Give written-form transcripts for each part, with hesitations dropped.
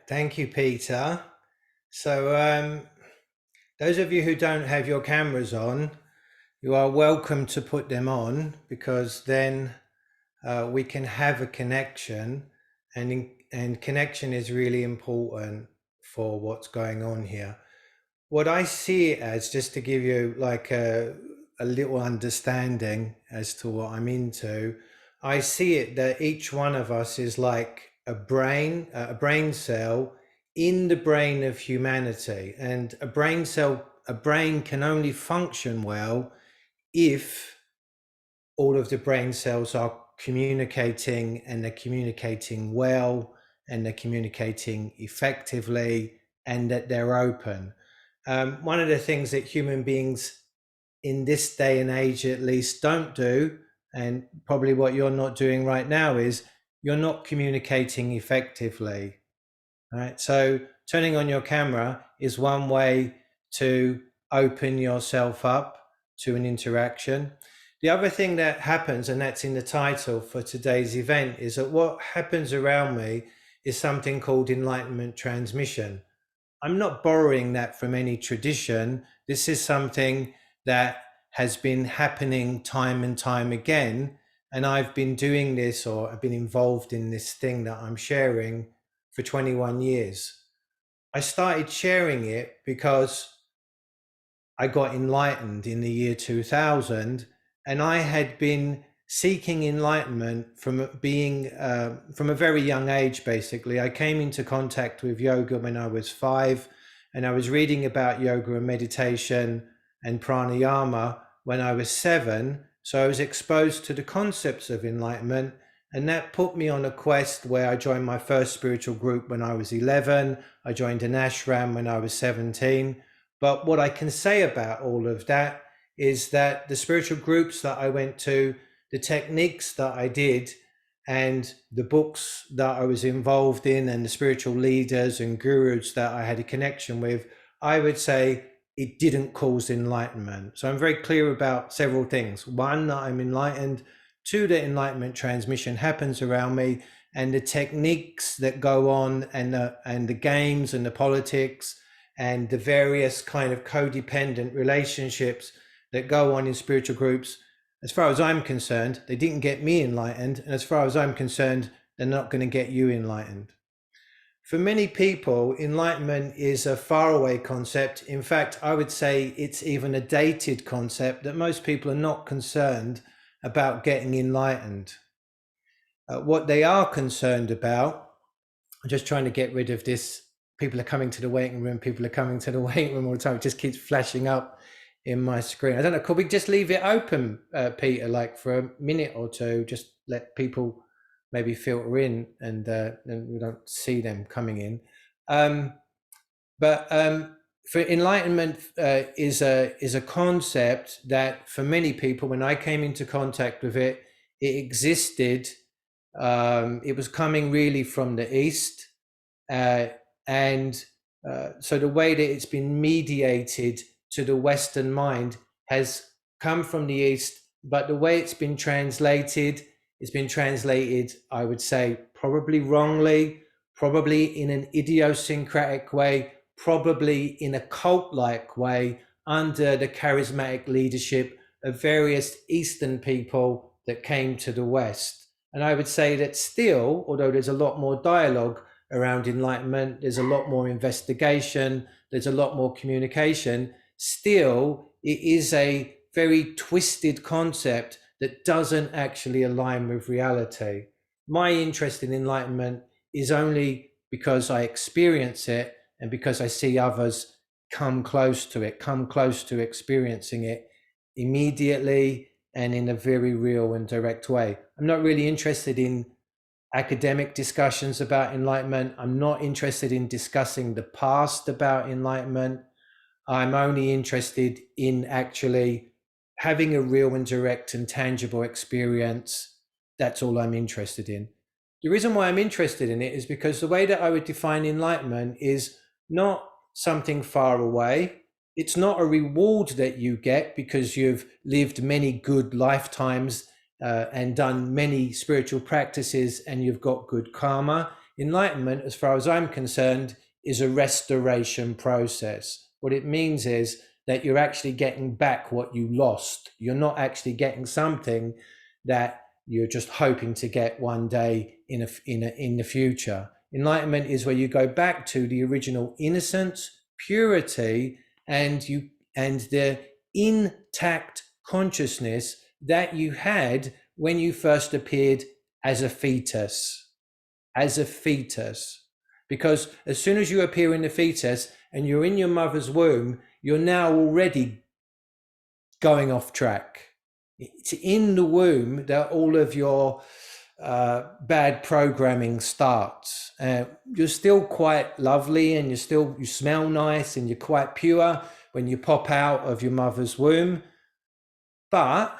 Thank you, Peter. So, those of you who don't have your cameras on, you are welcome to put them on, because then we can have a connection, and connection is really important for what's going on here. What I see it as, just to give you like a little understanding as to what I'm into, I see it that each one of us is like a brain cell in the brain of humanity, and a brain can only function well if all of the brain cells are communicating, and they're communicating well, and they're communicating effectively, and that they're open. One of the things that human beings in this day and age at least don't do, and probably what you're not doing right now, is you're not communicating effectively. Right? So turning on your camera is one way to open yourself up to an interaction. The other thing that happens, and that's in the title for today's event, is that what happens around me is something called Enlightenment Transmission. I'm not borrowing that from any tradition. This is something that has been happening time and time again. And I've been doing this, or I've been involved in this thing that I'm sharing for 21 years. I started sharing it because I got enlightened in the year 2000, and I had been seeking enlightenment from being from a very young age. Basically, I came into contact with yoga when I was 5, and I was reading about yoga and meditation and pranayama when I was 7. So I was exposed to the concepts of enlightenment, and that put me on a quest where I joined my first spiritual group when I was 11. I joined an ashram when I was 17. But what I can say about all of that is that the spiritual groups that I went to, the techniques that I did, and the books that I was involved in, and the spiritual leaders and gurus that I had a connection with, I would say it didn't cause enlightenment. So I'm very clear about several things. One, that I'm enlightened. Two, that enlightenment transmission happens around me, and the techniques that go on, and the games and the politics and the various kind of codependent relationships that go on in spiritual groups, as far as I'm concerned, they didn't get me enlightened. And as far as I'm concerned, they're not going to get you enlightened. For many people, enlightenment is a faraway concept. In fact, I would say it's even a dated concept, that most people are not concerned about getting enlightened. What they are concerned about, I'm just trying to get rid of this, people are coming to the waiting room, people are coming to the waiting room all the time. It just keeps flashing up in my screen. I don't know, could we just leave it open, Peter, like for a minute or two, just let people maybe filter in, and we don't see them coming in. But for enlightenment is a concept that for many people, when I came into contact with it, it existed. It was coming really from the East. And so the way that it's been mediated to the Western mind has come from the East, but the way it's been translated, I would say, probably wrongly, probably in an idiosyncratic way, probably in a cult-like way, under the charismatic leadership of various Eastern people that came to the West. And I would say that still, although there's a lot more dialogue around enlightenment, there's a lot more investigation, there's a lot more communication, still it is a very twisted concept that doesn't actually align with reality. My interest in enlightenment is only because I experience it, and because I see others come close to experiencing it immediately and in a very real and direct way. I'm not really interested in academic discussions about enlightenment. I'm not interested in discussing the past about enlightenment. I'm only interested in actually having a real and direct and tangible experience. That's all I'm interested in. The reason why I'm interested in it is because the way that I would define enlightenment is not something far away. It's not a reward that you get because you've lived many good lifetimes and done many spiritual practices and you've got good karma. Enlightenment, as far as I'm concerned, is a restoration process. What it means is that you're actually getting back what you lost. You're not actually getting something that you're just hoping to get one day in the future. Enlightenment is where you go back to the original innocence, purity, and the intact consciousness that you had when you first appeared as a fetus. Because as soon as you appear in the fetus and you're in your mother's womb, you're now already going off track. It's in the womb that all of your bad programming starts. You're still quite lovely, and you smell nice, and you're quite pure when you pop out of your mother's womb, but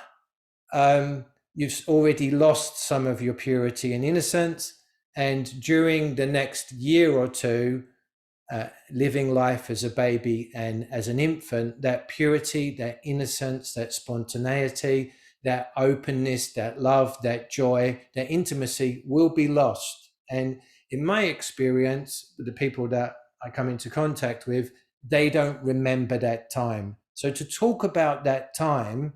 you've already lost some of your purity and innocence. And during the next year or two, living life as a baby and as an infant, that purity, that innocence, that spontaneity, that openness, that love, that joy, that intimacy will be lost. And in my experience, the people that I come into contact with, they don't remember that time. So to talk about that time,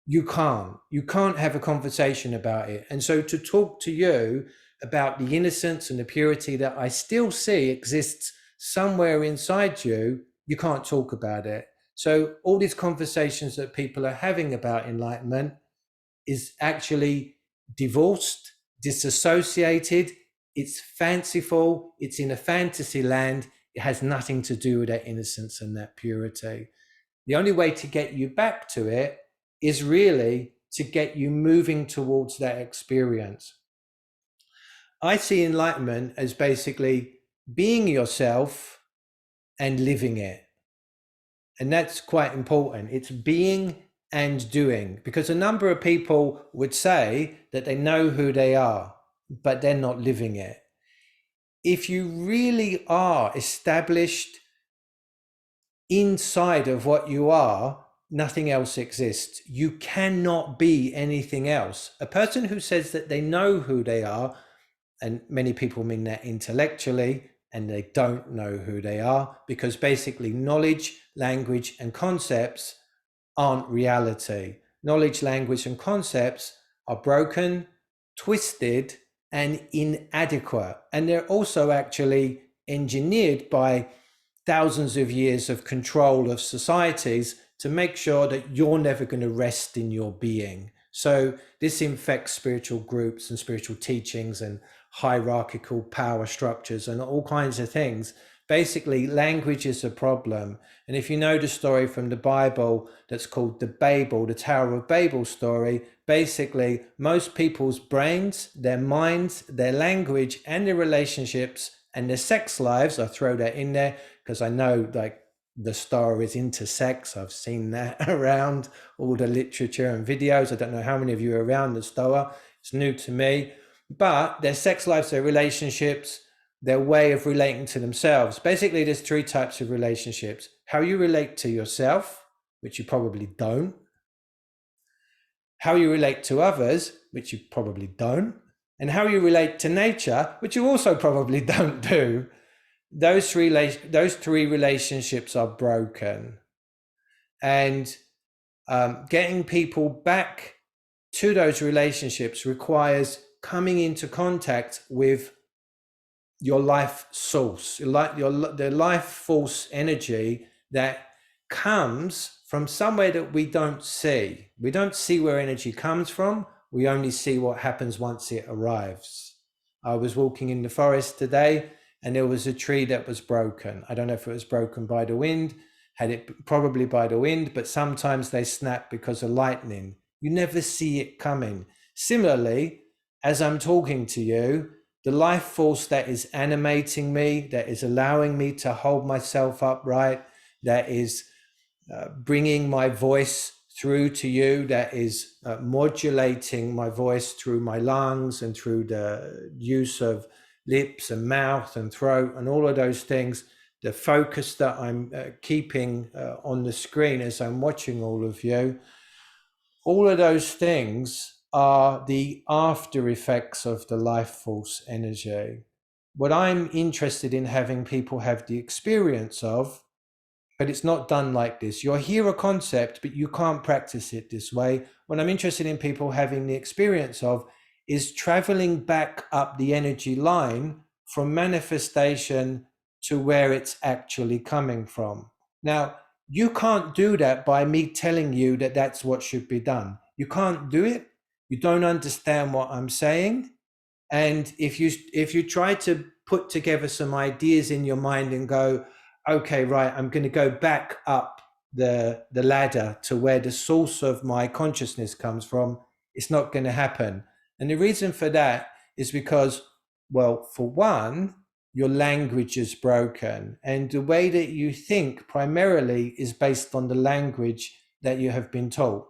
you can't have a conversation about it. And so to talk to you about the innocence and the purity that I still see exists somewhere inside you, you can't talk about it. So all these conversations that people are having about enlightenment is actually divorced, disassociated, it's fanciful, it's in a fantasy land. It has nothing to do with that innocence and that purity. The only way to get you back to it is really to get you moving towards that experience. I see enlightenment as basically being yourself and living it. And that's quite important. It's being and doing, because a number of people would say that they know who they are, but they're not living it. If you really are established inside of what you are, nothing else exists. You cannot be anything else. A person who says that they know who they are, and many people mean that intellectually, and they don't know who they are, because basically knowledge, language, and concepts aren't reality. Knowledge, language, and concepts are broken, twisted, and inadequate. And they're also actually engineered by thousands of years of control of societies to make sure that you're never going to rest in your being. So this infects spiritual groups and spiritual teachings and hierarchical power structures and all kinds of things. Basically, language is a problem. And if you know the story from the Bible that's called the Tower of Babel story, basically most people's brains, their minds, their language, and their relationships and their sex lives, I throw that in there because I know like the star is into sex. I've seen that around all the literature and videos. I don't know how many of you are around the Stoa. It's new to me. But their sex lives, their relationships, their way of relating to themselves. Basically, there's three types of relationships. How you relate to yourself, which you probably don't. How you relate to others, which you probably don't. And how you relate to nature, which you also probably don't do. Those three relationships are broken. And getting people back to those relationships requires coming into contact with your life source, the life force energy that comes from somewhere that we don't see. We don't see where energy comes from. We only see what happens once it arrives. I was walking in the forest today and there was a tree that was broken. I don't know if it was broken by the wind, probably by the wind, but sometimes they snap because of lightning. You never see it coming. Similarly, as I'm talking to you, the life force that is animating me, that is allowing me to hold myself upright, that is bringing my voice through to you, that is modulating my voice through my lungs and through the use of lips and mouth and throat and all of those things, the focus that I'm keeping on the screen as I'm watching all of you, all of those things are the after effects of the life force energy. what I'm interested in having people have the experience of, but it's not done like this. You'll hear a concept, but you can't practice it this way. What I'm interested in people having the experience of is traveling back up the energy line from manifestation to where it's actually coming from. Now, you can't do that by me telling you that that's what should be done. You can't do it. You don't understand what I'm saying. And if you try to put together some ideas in your mind and go, okay, right, I'm going to go back up the ladder to where the source of my consciousness comes from, it's not going to happen. And the reason for that is because, well, for one, your language is broken, and the way that you think primarily is based on the language that you have been taught.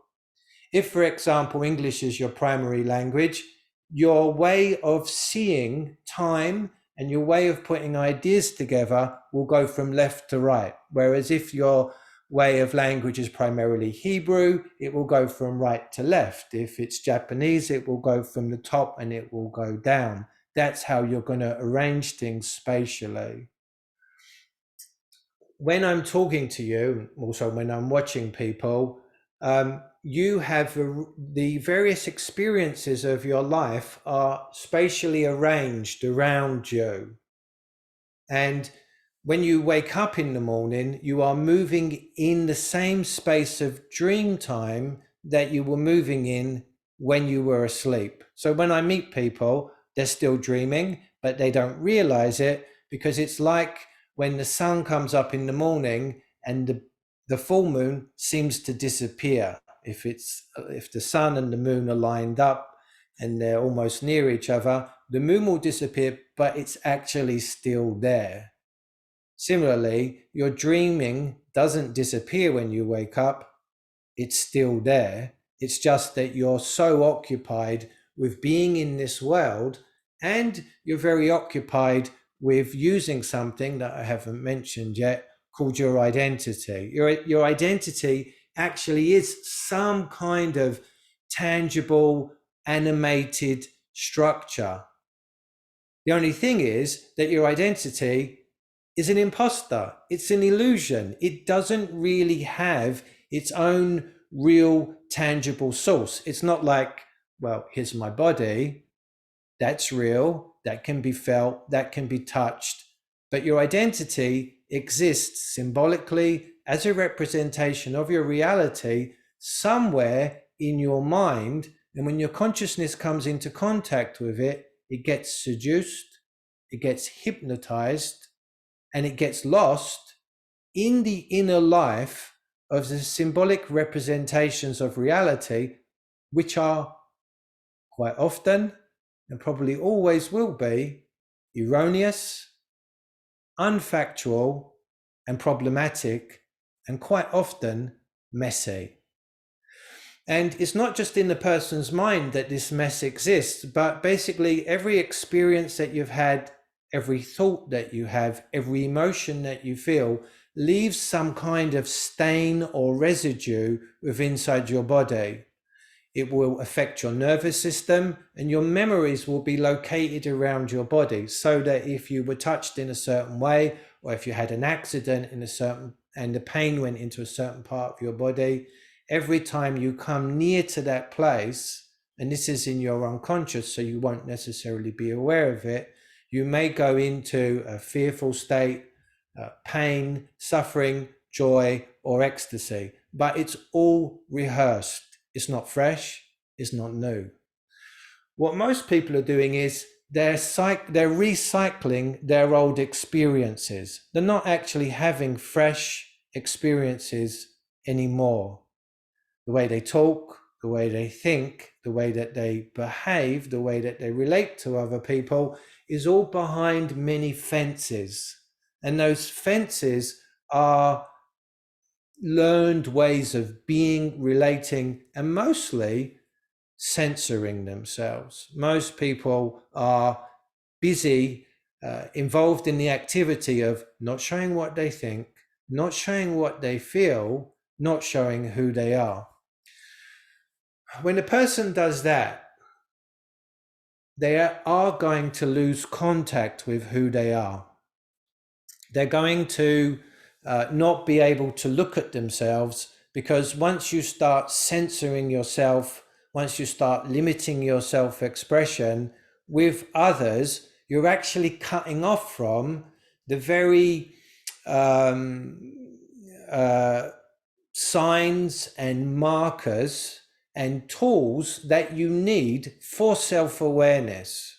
If, for example, English is your primary language, your way of seeing time and your way of putting ideas together will go from left to right. Whereas if your way of language is primarily Hebrew, it will go from right to left. If it's Japanese, it will go from the top and it will go down. That's how you're going to arrange things spatially. When I'm talking to you, also when I'm watching people, you have the various experiences of your life are spatially arranged around you. And when you wake up in the morning, you are moving in the same space of dream time that you were moving in when you were asleep. So when I meet people, they're still dreaming, but they don't realize it, because it's like when the sun comes up in the morning and the full moon seems to disappear. If the sun and the moon are lined up and they're almost near each other, the moon will disappear, but it's actually still there. Similarly, your dreaming doesn't disappear when you wake up, it's still there. It's just that you're so occupied with being in this world, and you're very occupied with using something that I haven't mentioned yet called your identity. Your identity actually is some kind of tangible, animated structure. The only thing is that your identity is an imposter. It's an illusion. It doesn't really have its own real tangible source. It's not like, well, here's my body. That's real. That can be felt. That can be touched. But your identity exists symbolically as a representation of your reality somewhere in your mind. And when your consciousness comes into contact with it, it gets seduced, it gets hypnotized, and it gets lost in the inner life of the symbolic representations of reality, which are quite often, and probably always will be, erroneous, unfactual, and problematic, and quite often messy. And it's not just in the person's mind that this mess exists, but basically every experience that you've had, every thought that you have, every emotion that you feel leaves some kind of stain or residue within inside your body. It will affect your nervous system, and your memories will be located around your body, so that if you were touched in a certain way, or if you had an accident and the pain went into a certain part of your body, every time you come near to that place, and this is in your unconscious, so you won't necessarily be aware of it, you may go into a fearful state, pain, suffering, joy, or ecstasy, but it's all rehearsed. It's not fresh, it's not new. What most people are doing is they're recycling their old experiences. They're not actually having fresh experiences anymore. The way they talk, the way they think, the way that they behave, the way that they relate to other people is all behind many fences. And those fences are learned ways of being, relating, and mostly censoring themselves. Most people are busy, involved in the activity of not showing what they think, not showing what they feel, not showing who they are. When a person does that, they are going to lose contact with who they are. They're going to not be able to look at themselves, because once you start censoring yourself, once you start limiting your self-expression with others, you're actually cutting off from the very signs and markers and tools that you need for self-awareness.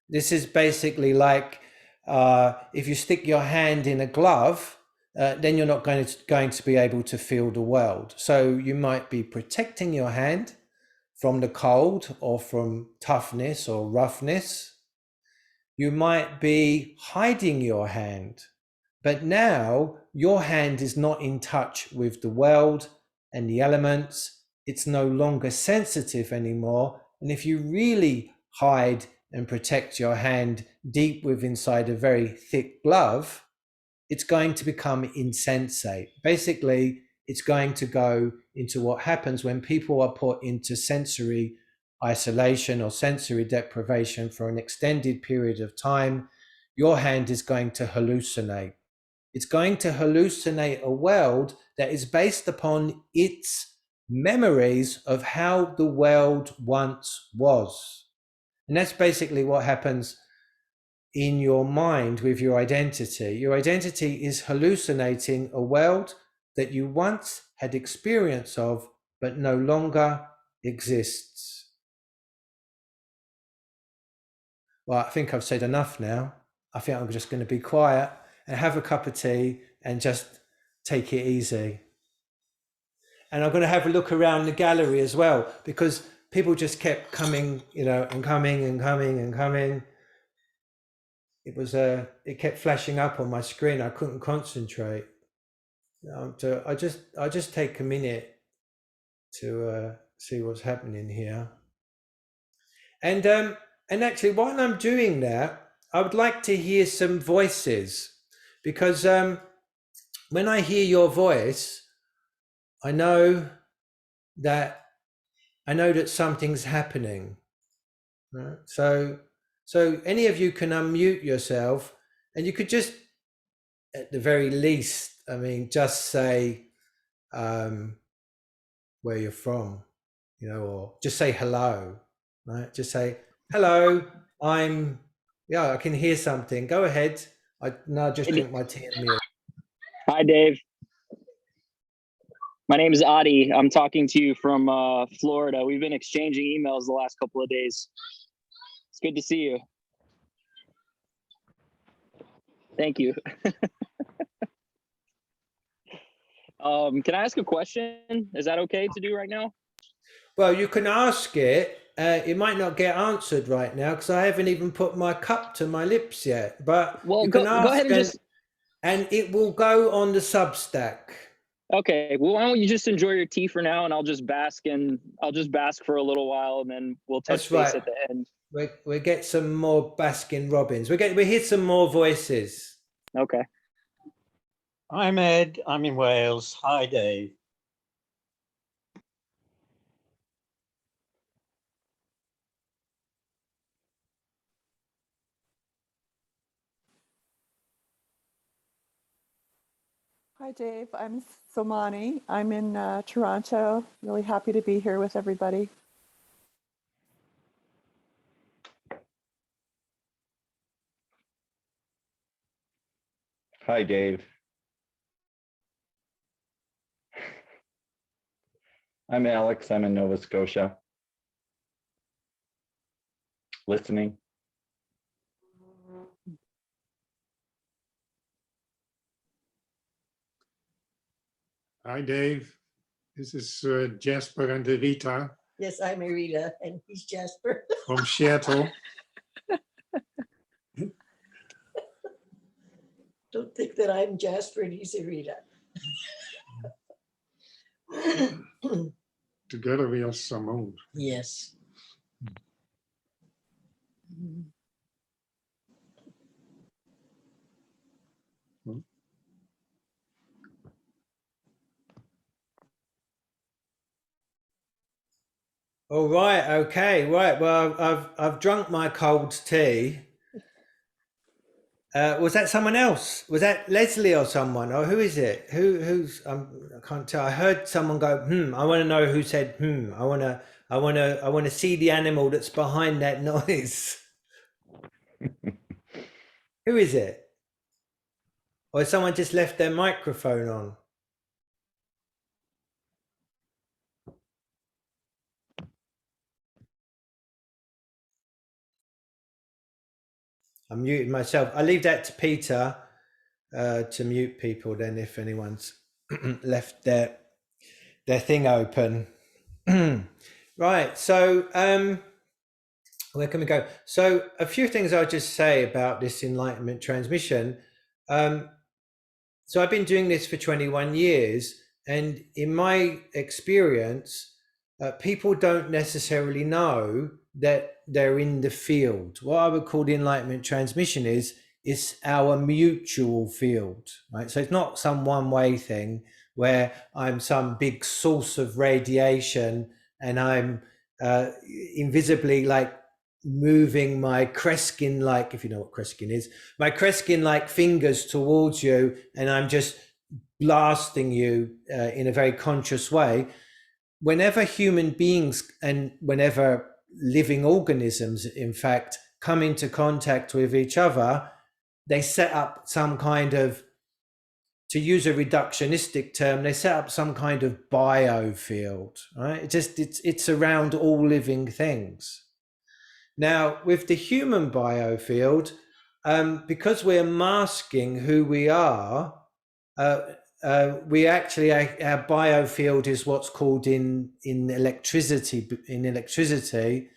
This is basically like if you stick your hand in a glove, then you're not going to be able to feel the world. So you might be protecting your hand from the cold or from toughness or roughness. You might be hiding your hand, but now your hand is not in touch with the world and the elements. It's no longer sensitive anymore. And if you really hide and protect your hand deep within inside a very thick glove, it's going to become insensate. Basically, it's going to go into what happens when people are put into sensory isolation or sensory deprivation for an extended period of time. Your hand is going to hallucinate. It's going to hallucinate a world that is based upon its memories of how the world once was. And that's basically what happens in your mind with your identity. Your identity is hallucinating a world that you once had experience of, but no longer exists. Well, I think I've said enough now. I think I'm just going to be quiet and have a cup of tea and just take it easy. And I'm going to have a look around the gallery as well, because people just kept coming, and coming and coming and coming. It kept flashing up on my screen. I couldn't concentrate. So I just take a minute to see what's happening here. And actually, while I'm doing that, I would like to hear some voices, because when I hear your voice, I know that something's happening. Right? So any of you can unmute yourself, and you could just, at the very least, just say where you're from, or just say hello, right? Just say, hello, I can hear something. Go ahead. I just drink my tea and milk. Hi, Dave. My name is Adi. I'm talking to you from Florida. We've been exchanging emails the last couple of days. It's good to see you. Thank you. Can I ask a question? Is that okay to do right now? Well, you can ask it. It might not get answered right now because I haven't even put my cup to my lips yet. But you can ask, go ahead and it will go on the Substack. Okay. Well, why don't you just enjoy your tea for now, and I'll just bask for a little while, and then we'll touch base at the end. We'll get some more Baskin Robbins. We hear some more voices. Okay. I'm Ed. I'm in Wales. Hi, Dave. Hi, Dave. I'm Somani. I'm in Toronto. Really happy to be here with everybody. Hi, Dave. I'm Alex. I'm in Nova Scotia. Listening. Hi, Dave. This is Jasper and Rita. Yes, I'm Rita, and he's Jasper. From Seattle. Don't think that I'm Jasper and he's Rita. Together we are Simone. Yes. All right. Okay. Right. Well, I've drunk my cold tea. Was that someone else? Was that Leslie or someone? Or who is it? Who's? I can't tell. I heard someone go. I want to know who said. I want to see the animal that's behind that noise. Who is it? Or has someone just left their microphone on? I'm muting myself. I leave that to Peter to mute people then if anyone's left their thing open. Right, so where can we go? So a few things I'll just say about this Enlightenment transmission. So I've been doing this for 21 years, and in my experience, people don't necessarily know that they're in the field. What I would call the Enlightenment transmission is our mutual field, right? So it's not some one-way thing where I'm some big source of radiation and I'm invisibly like moving my Kreskin, like, if you know what Kreskin is, my Kreskin like fingers towards you, and I'm just blasting you in a very conscious way. Whenever human beings and whenever living organisms, in fact, come into contact with each other, they set up some kind of, to use a reductionistic term, they set up some kind of biofield, right? It's around all living things. Now, with the human biofield, because we're masking who we are, we actually, our biofield is what's called in electricity. In electricity,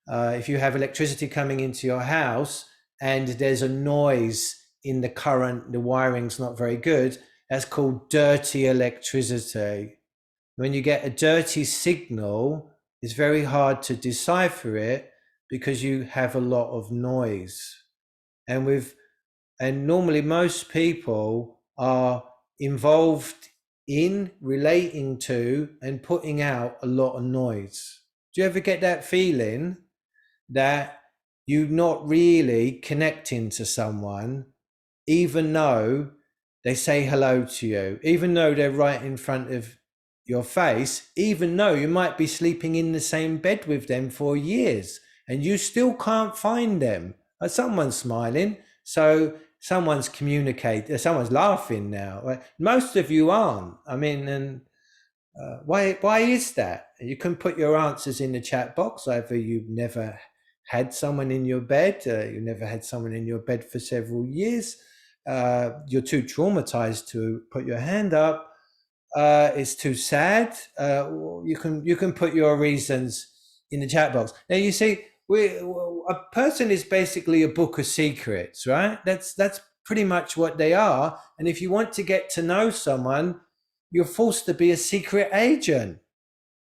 if you have electricity coming into your house and there's a noise in the current, the wiring's not very good, that's called dirty electricity. When you get a dirty signal, it's very hard to decipher it because you have a lot of noise. And normally most people are involved in relating to and putting out a lot of noise. Do you ever get that feeling that you're not really connecting to someone, even though they say hello to you, even though they're right in front of your face, even though you might be sleeping in the same bed with them for years and you still can't find them? Someone's smiling, so someone's communicating, someone's laughing now. Most of you aren't. I mean, and why is that? You can put your answers in the chat box. Either you've never had someone in your bed, you never had someone in your bed for several years, you're too traumatized to put your hand up, it's too sad. You can put your reasons in the chat box. Now you see, a person is basically a book of secrets, right? That's pretty much what they are. And if you want to get to know someone, you're forced to be a secret agent,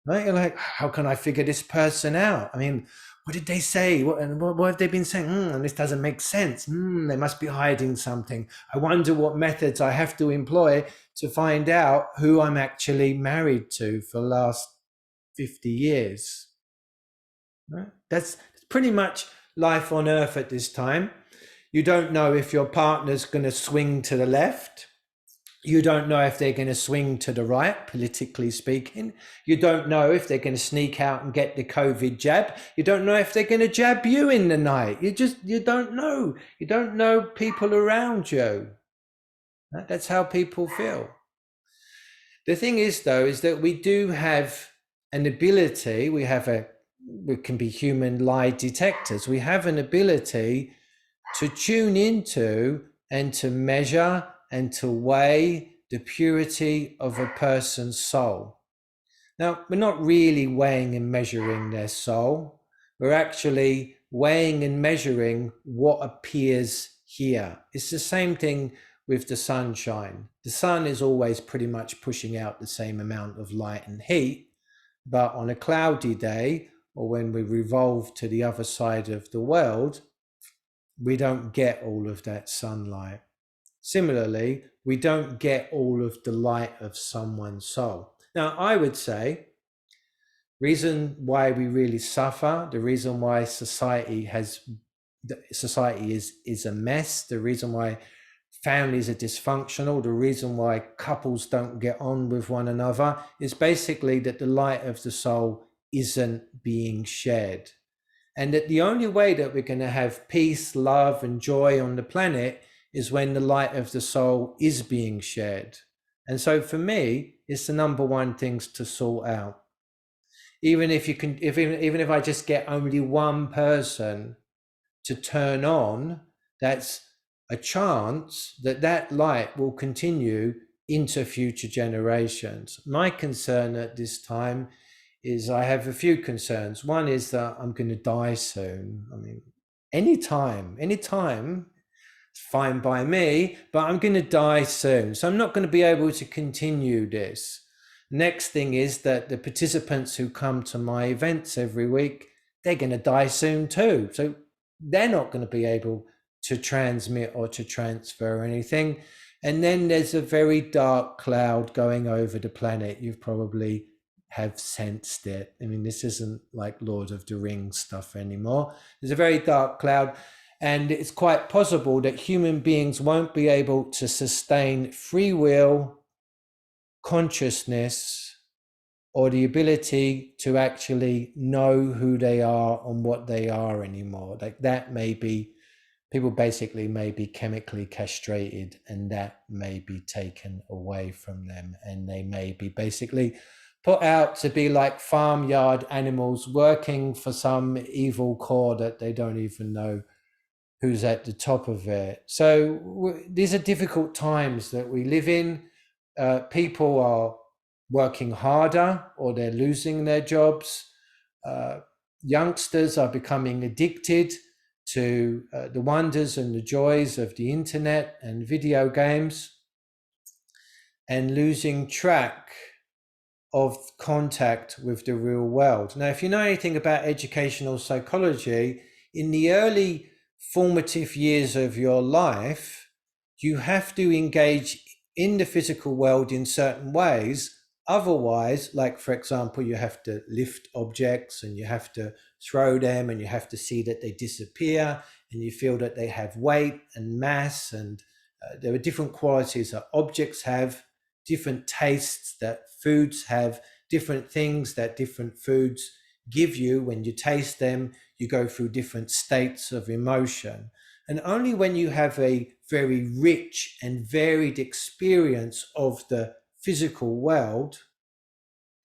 right? You're like, how can I figure this person out? I mean, what did they say? What have they been saying? This doesn't make sense. They must be hiding something. I wonder what methods I have to employ to find out who I'm actually married to for the last 50 years. Right? That's pretty much life on Earth at this time. You don't know if your partner's going to swing to the left. You don't know if they're going to swing to the right, politically speaking. You don't know if they're going to sneak out and get the COVID jab. You don't know if they're going to jab you in the night. You don't know. You don't know people around you. That's how people feel. The thing is, though, is that we do have an ability. We can be human lie detectors. We have an ability to tune into and to measure and to weigh the purity of a person's soul. Now, we're not really weighing and measuring their soul. We're actually weighing and measuring what appears here. It's the same thing with the sunshine. The sun is always pretty much pushing out the same amount of light and heat, but on a cloudy day, or when we revolve to the other side of the world, we don't get all of that sunlight. Similarly, we don't get all of the light of someone's soul. Now, I would say, Reason why we really suffer, the reason why society is a mess, the reason why families are dysfunctional, the reason why couples don't get on with one another is basically that the light of the soul isn't being shared. And that the only way that we're going to have peace, love, and joy on the planet is when the light of the soul is being shared. And so for me, it's the number one things to sort out. Even if you can, even if I just get only one person to turn on, that's a chance that that light will continue into future generations. My concern at this time is I have a few concerns. One is that I'm going to die soon. I mean, anytime, it's fine by me, but I'm going to die soon. So I'm not going to be able to continue this. Next thing is that the participants who come to my events every week, they're going to die soon too. So they're not going to be able to transmit or to transfer anything. And then there's a very dark cloud going over the planet. You've probably have sensed it. I mean, this isn't like Lord of the Rings stuff anymore. There's a very dark cloud, and it's quite possible that human beings won't be able to sustain free will, consciousness, or the ability to actually know who they are and what they are anymore. Like that may be, people basically may be chemically castrated, and that may be taken away from them, and they may be basically put out to be like farmyard animals working for some evil core that they don't even know who's at the top of it. So these are difficult times that we live in. People are working harder or they're losing their jobs. Youngsters are becoming addicted to the wonders and the joys of the internet and video games, and losing track of contact with the real world. Now, if you know anything about educational psychology, in the early formative years of your life, you have to engage in the physical world in certain ways. Otherwise, like for example, you have to lift objects and you have to throw them and you have to see that they disappear and you feel that they have weight and mass, and there are different qualities that objects have, different tastes that foods have, different things that different foods give you. When you taste them, you go through different states of emotion. And only when you have a very rich and varied experience of the physical world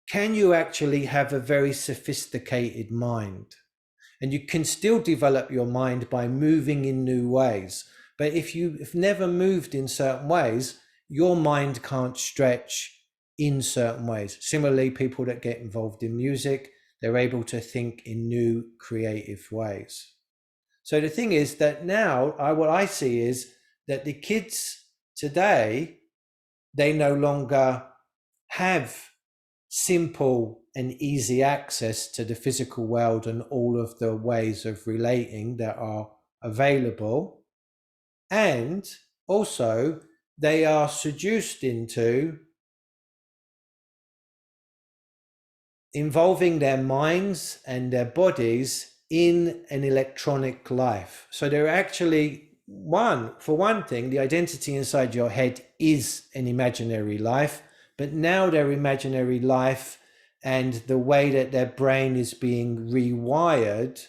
can you actually have a very sophisticated mind. And you can still develop your mind by moving in new ways. But if you've never moved in certain ways, your mind can't stretch in certain ways. Similarly, people that get involved in music, they're able to think in new creative ways. So the thing is that now what I see is that the kids today, they no longer have simple and easy access to the physical world and all of the ways of relating that are available. And also they are seduced into involving their minds and their bodies in an electronic life. So they're actually, for one thing, the identity inside your head is an imaginary life, but now their imaginary life and the way that their brain is being rewired,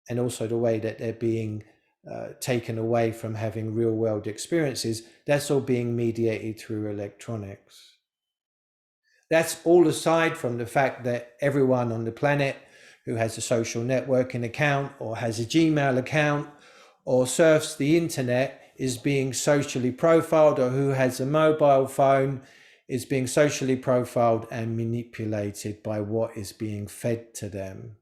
and also the way that they're being taken away from having real world experiences, that's all being mediated through electronics. That's all aside from the fact that everyone on the planet who has a social networking account or has a Gmail account or surfs the internet is being socially profiled, or who has a mobile phone is being socially profiled and manipulated by what is being fed to them.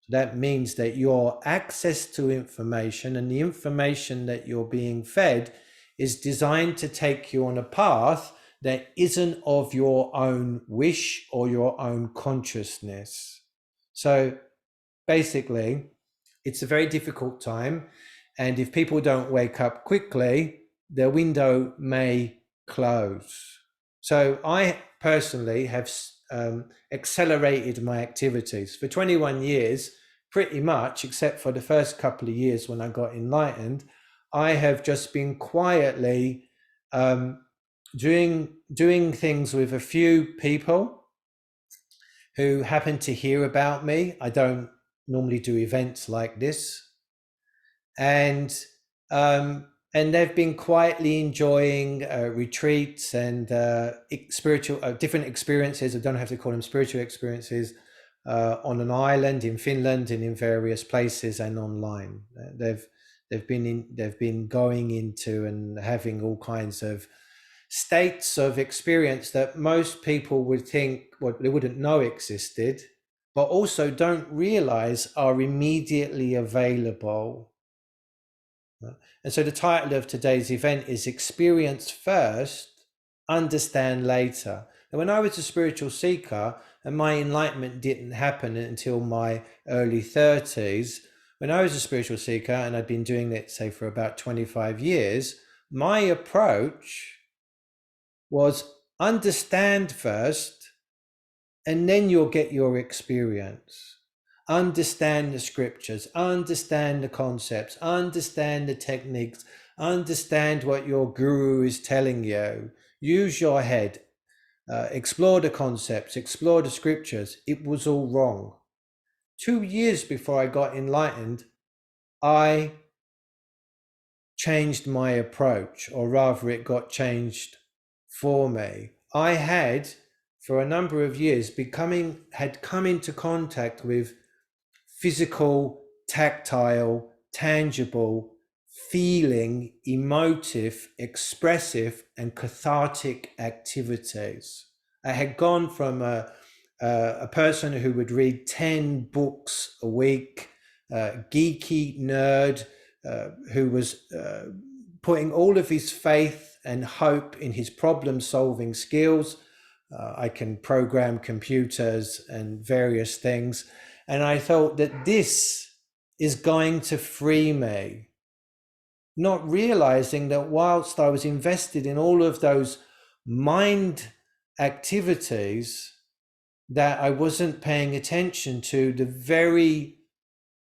That means that your access to information and the information that you're being fed is designed to take you on a path that isn't of your own wish or your own consciousness. So basically, it's a very difficult time. And if people don't wake up quickly, their window may close. So I personally have accelerated my activities. For 21 years, pretty much, except for the first couple of years when I got enlightened, I have just been quietly doing things with a few people who happen to hear about me. I don't normally do events like this, and they've been quietly enjoying retreats and spiritual different experiences. I don't have to call them spiritual experiences, on an island in Finland and in various places and online. They've been going into and having all kinds of states of experience that most people would think, well, they wouldn't know existed, but also don't realize are immediately available. And so the title of today's event is Experience First, Understand Later. And when I was a spiritual seeker, and my enlightenment didn't happen until my early 30s, when I was a spiritual seeker and I'd been doing it, say, for about 25 years, my approach was understand first, and then you'll get your experience. Understand the scriptures, understand the concepts, understand the techniques, understand what your guru is telling you. Use your head, explore the concepts, explore the scriptures. It was all wrong. 2 years before I got enlightened, I changed my approach, or rather it got changed for me. I had, for a number of years, had come into contact with physical, tactile, tangible, feeling, emotive, expressive, and cathartic activities. I had gone from a person who would read 10 books a week, geeky nerd, who was putting all of his faith and hope in his problem-solving skills. I can program computers and various things. And I thought that this is going to free me, not realizing that whilst I was invested in all of those mind activities, that I wasn't paying attention to the very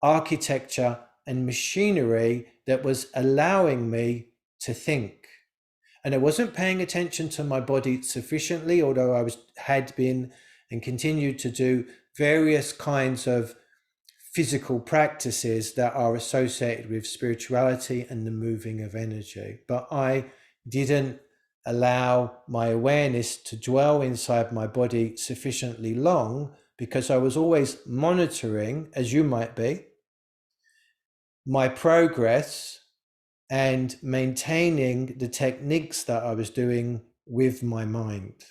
architecture and machinery that was allowing me to think. And I wasn't paying attention to my body sufficiently, although I had been and continued to do various kinds of physical practices that are associated with spirituality and the moving of energy. But I didn't allow my awareness to dwell inside my body sufficiently long, because I was always monitoring, as you might be, my progress and maintaining the techniques that I was doing with my mind.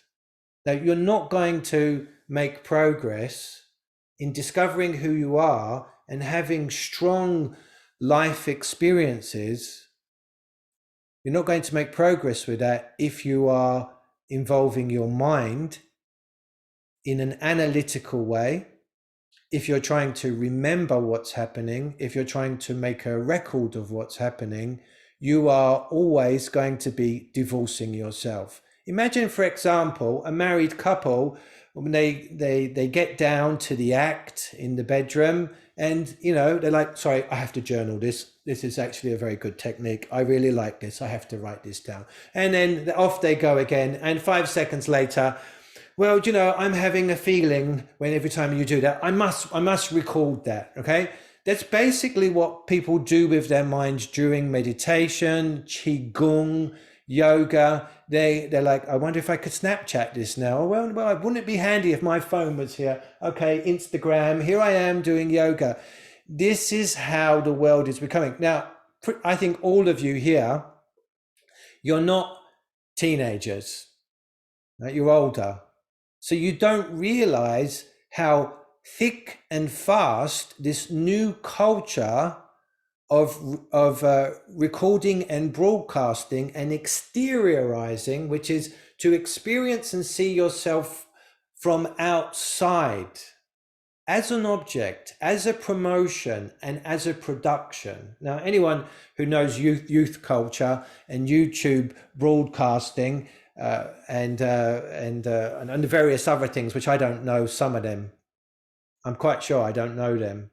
Now, you're not going to make progress in discovering who you are and having strong life experiences. You're not going to make progress with that if you are involving your mind in an analytical way, if you're trying to remember what's happening, if you're trying to make a record of what's happening. You are always going to be divorcing yourself. Imagine, for example, a married couple, when they get down to the act in the bedroom, and they're like, sorry, I have to journal this. This is actually a very good technique. I really like this. I have to write this down. And then off they go again. And 5 seconds later, well, I'm having a feeling when every time you do that, I must record that. Okay. That's basically what people do with their minds during meditation, qigong, yoga. They're like, I wonder if I could Snapchat this now. Well, wouldn't it be handy if my phone was here? Okay, Instagram, here I am doing yoga. This is how the world is becoming. Now, I think all of you here, you're not teenagers, right? You're older. So you don't realize how thick and fast this new culture of recording and broadcasting and exteriorizing, which is to experience and see yourself from outside as an object, as a promotion, and as a production. Now, anyone who knows youth culture and YouTube broadcasting, and the various other things, which I don't know. Some of them, I'm quite sure I don't know them.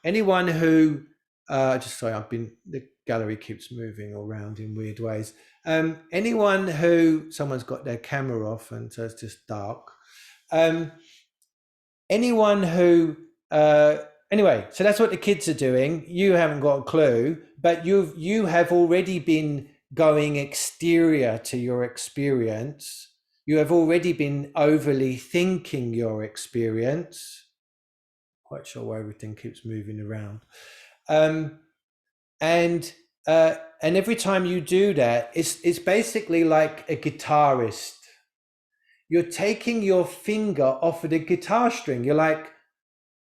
Anyone who, the gallery keeps moving around in weird ways. Anyone who, someone's got their camera off and so it's just dark. Anyone who, anyway, so that's what the kids are doing. You haven't got a clue, but you have already been going exterior to your experience. You have already been overly thinking your experience. Quite sure why everything keeps moving around. And every time you do that, it's basically like a guitarist. You're taking your finger off of the guitar string.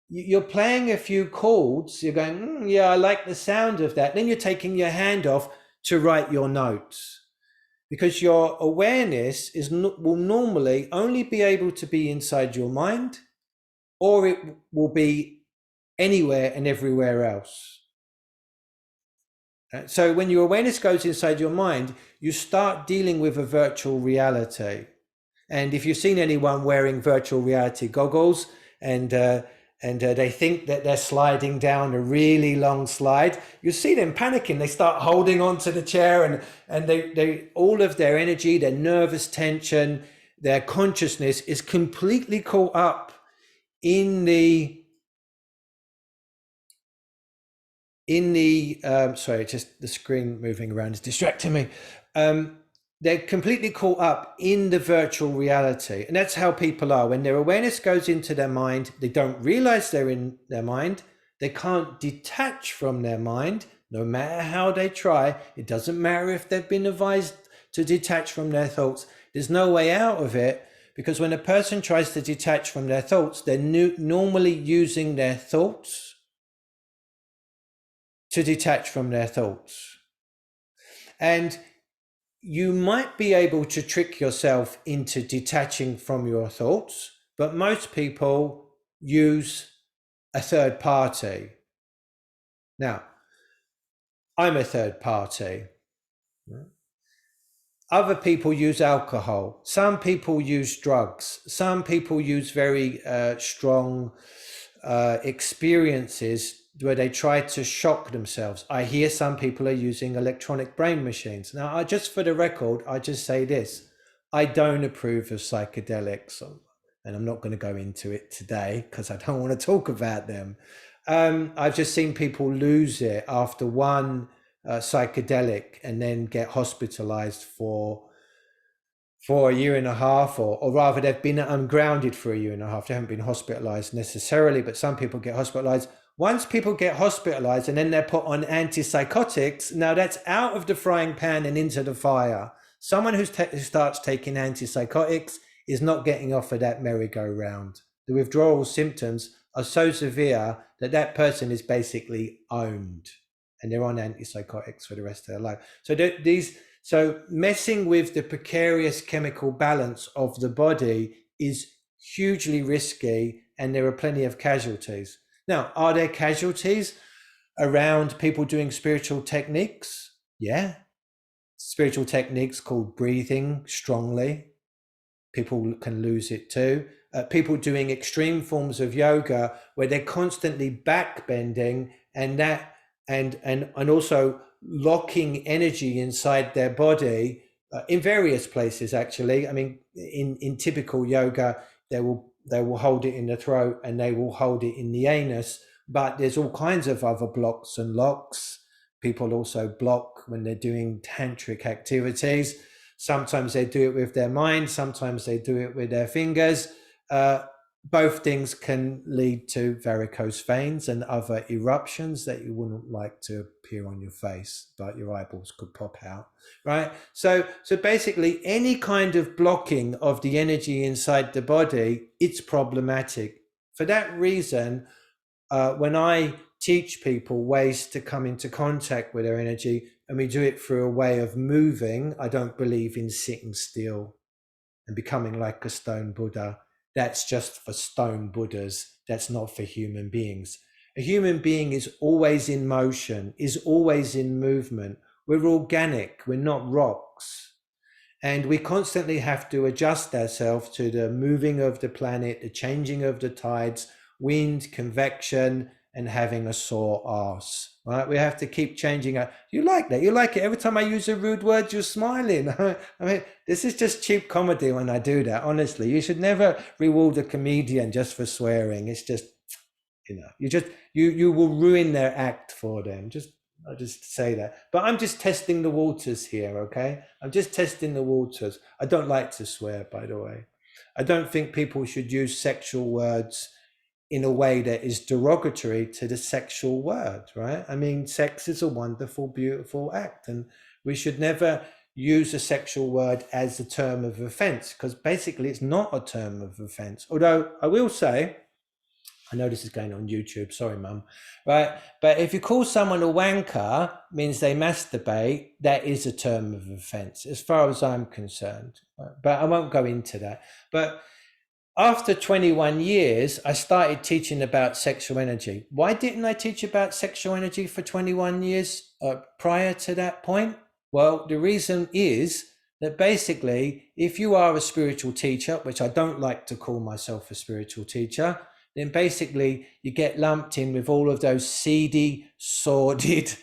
You're playing a few chords. You're going, yeah, I like the sound of that. Then you're taking your hand off to write your notes, because your awareness will normally only be able to be inside your mind, or it will be anywhere and everywhere else. So when your awareness goes inside your mind, you start dealing with a virtual reality. And if you've seen anyone wearing virtual reality goggles and they think that they're sliding down a really long slide, you see them panicking. They start holding onto the chair, and they all of their energy, their nervous tension, their consciousness is completely caught up in the sorry, just the screen moving around is distracting me. They're completely caught up in the virtual reality. And that's how people are. When their awareness goes into their mind, they don't realize they're in their mind. They can't detach from their mind, no matter how they try. It doesn't matter if they've been advised to detach from their thoughts. There's no way out of it, because when a person tries to detach from their thoughts, they're normally using their thoughts to detach from their thoughts. And you might be able to trick yourself into detaching from your thoughts, but most people use a third party. Now, I'm a third party. Other people use alcohol. Some people use drugs. Some people use very strong experiences where they try to shock themselves. I hear some people are using electronic brain machines. Now, just for the record, I just say this: I don't approve of psychedelics, and I'm not going to go into it today because I don't want to talk about them. I've just seen people lose it after one psychedelic and then get hospitalized for a year and a half, or rather they've been ungrounded for a year and a half. They haven't been hospitalized necessarily, but some people get hospitalized. Once people get hospitalized and then they're put on antipsychotics, now that's out of the frying pan and into the fire. Someone who starts taking antipsychotics is not getting off of that merry-go-round. The withdrawal symptoms are so severe that that person is basically owned, and they're on antipsychotics for the rest of their life. So messing with the precarious chemical balance of the body is hugely risky, and there are plenty of casualties. Now, are there casualties around people doing spiritual techniques? Yeah. Spiritual techniques called breathing strongly. People can lose it too. People doing extreme forms of yoga where they're constantly back bending and also locking energy inside their body in various places, actually. I mean, in typical yoga, they will hold it in the throat and they will hold it in the anus, but there's all kinds of other blocks and locks. People also block when they're doing tantric activities. Sometimes they do it with their mind, sometimes they do it with their fingers. Both things can lead to varicose veins and other eruptions that you wouldn't like to appear on your face, but your eyeballs could pop out, right? So basically any kind of blocking of the energy inside the body, it's problematic. For that reason, when I teach people ways to come into contact with their energy, and we do it through a way of moving, I don't believe in sitting still and becoming like a stone Buddha. That's just for stone Buddhas. That's not for human beings. A human being is always in motion, is always in movement. We're organic, we're not rocks. And we constantly have to adjust ourselves to the moving of the planet, the changing of the tides, wind, convection, and having a sore arse, right? We have to keep changing. You like that? You like it? Every time I use a rude word, you're smiling. I mean, this is just cheap comedy when I do that, honestly. You should never reward a comedian just for swearing. It's just, you will ruin their act for them. I'll just say that. But I'm just testing the waters here, okay? I'm just testing the waters. I don't like to swear, by the way. I don't think people should use sexual words in a way that is derogatory to the sexual word, right? I mean, sex is a wonderful, beautiful act, and we should never use a sexual word as a term of offense, because basically it's not a term of offense. Although I will say, I know this is going on YouTube, sorry, mum, right? But if you call someone a wanker, means they masturbate, that is a term of offense, as far as I'm concerned. But I won't go into that. But after 21 years, I started teaching about sexual energy. Why didn't I teach about sexual energy for 21 years prior to that point? Well, the reason is that basically, if you are a spiritual teacher, which I don't like to call myself a spiritual teacher, then basically you get lumped in with all of those seedy, sordid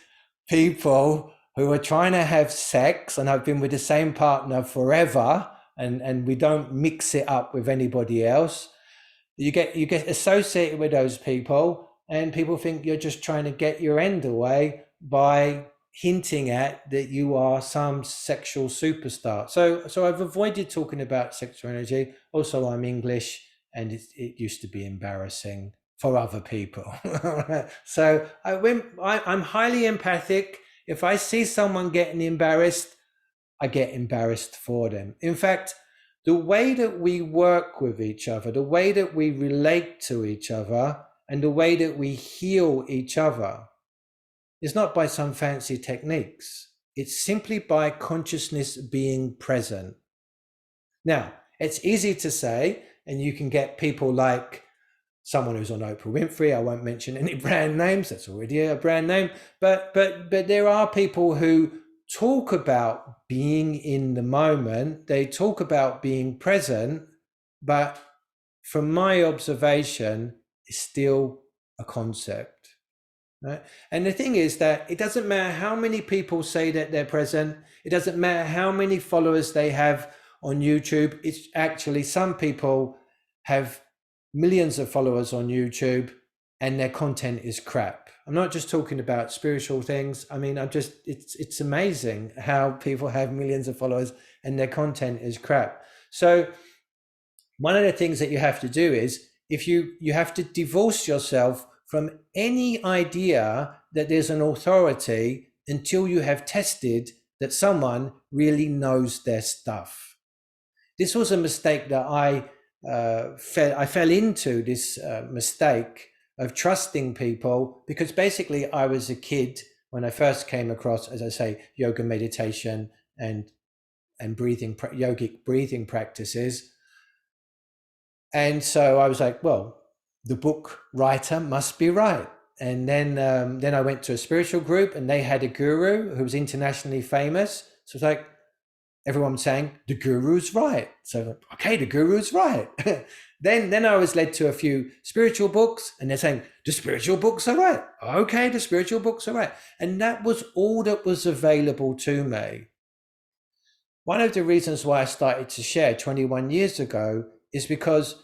people who are trying to have sex and have been with the same partner forever, and we don't mix it up with anybody else. You get associated with those people, and people think you're just trying to get your end away by hinting at that you are some sexual superstar. So I've avoided talking about sexual energy. Also, I'm English, and it used to be embarrassing for other people. So I'm highly empathic. If I see someone getting embarrassed, I get embarrassed for them. In fact, the way that we work with each other, the way that we relate to each other, and the way that we heal each other is not by some fancy techniques. It's simply by consciousness being present. Now, it's easy to say, and you can get people like someone who's on Oprah Winfrey. I won't mention any brand names. That's already a brand name. But there are people who talk about being in the moment. They talk about being present, but from my observation, it's still a concept. Right? And the thing is that it doesn't matter how many people say that they're present. It doesn't matter how many followers they have on YouTube. It's actually, some people have millions of followers on YouTube and their content is crap. I'm not just talking about spiritual things. I mean, it's amazing how people have millions of followers and their content is crap. So one of the things that you have to do is, if you have to divorce yourself from any idea that there's an authority until you have tested that someone really knows their stuff. This was a mistake that I fell into, this mistake of trusting people, because basically I was a kid when I first came across, as I say, yoga, meditation, and yogic breathing practices. And so I was like, well, the book writer must be right. And then I went to a spiritual group, and they had a guru who was internationally famous. So it's like, everyone was saying the guru's right. So, okay, the guru's right. Then I was led to a few spiritual books, and they're saying the spiritual books are right. Okay, the spiritual books are right. And that was all that was available to me. One of the reasons why I started to share 21 years ago is because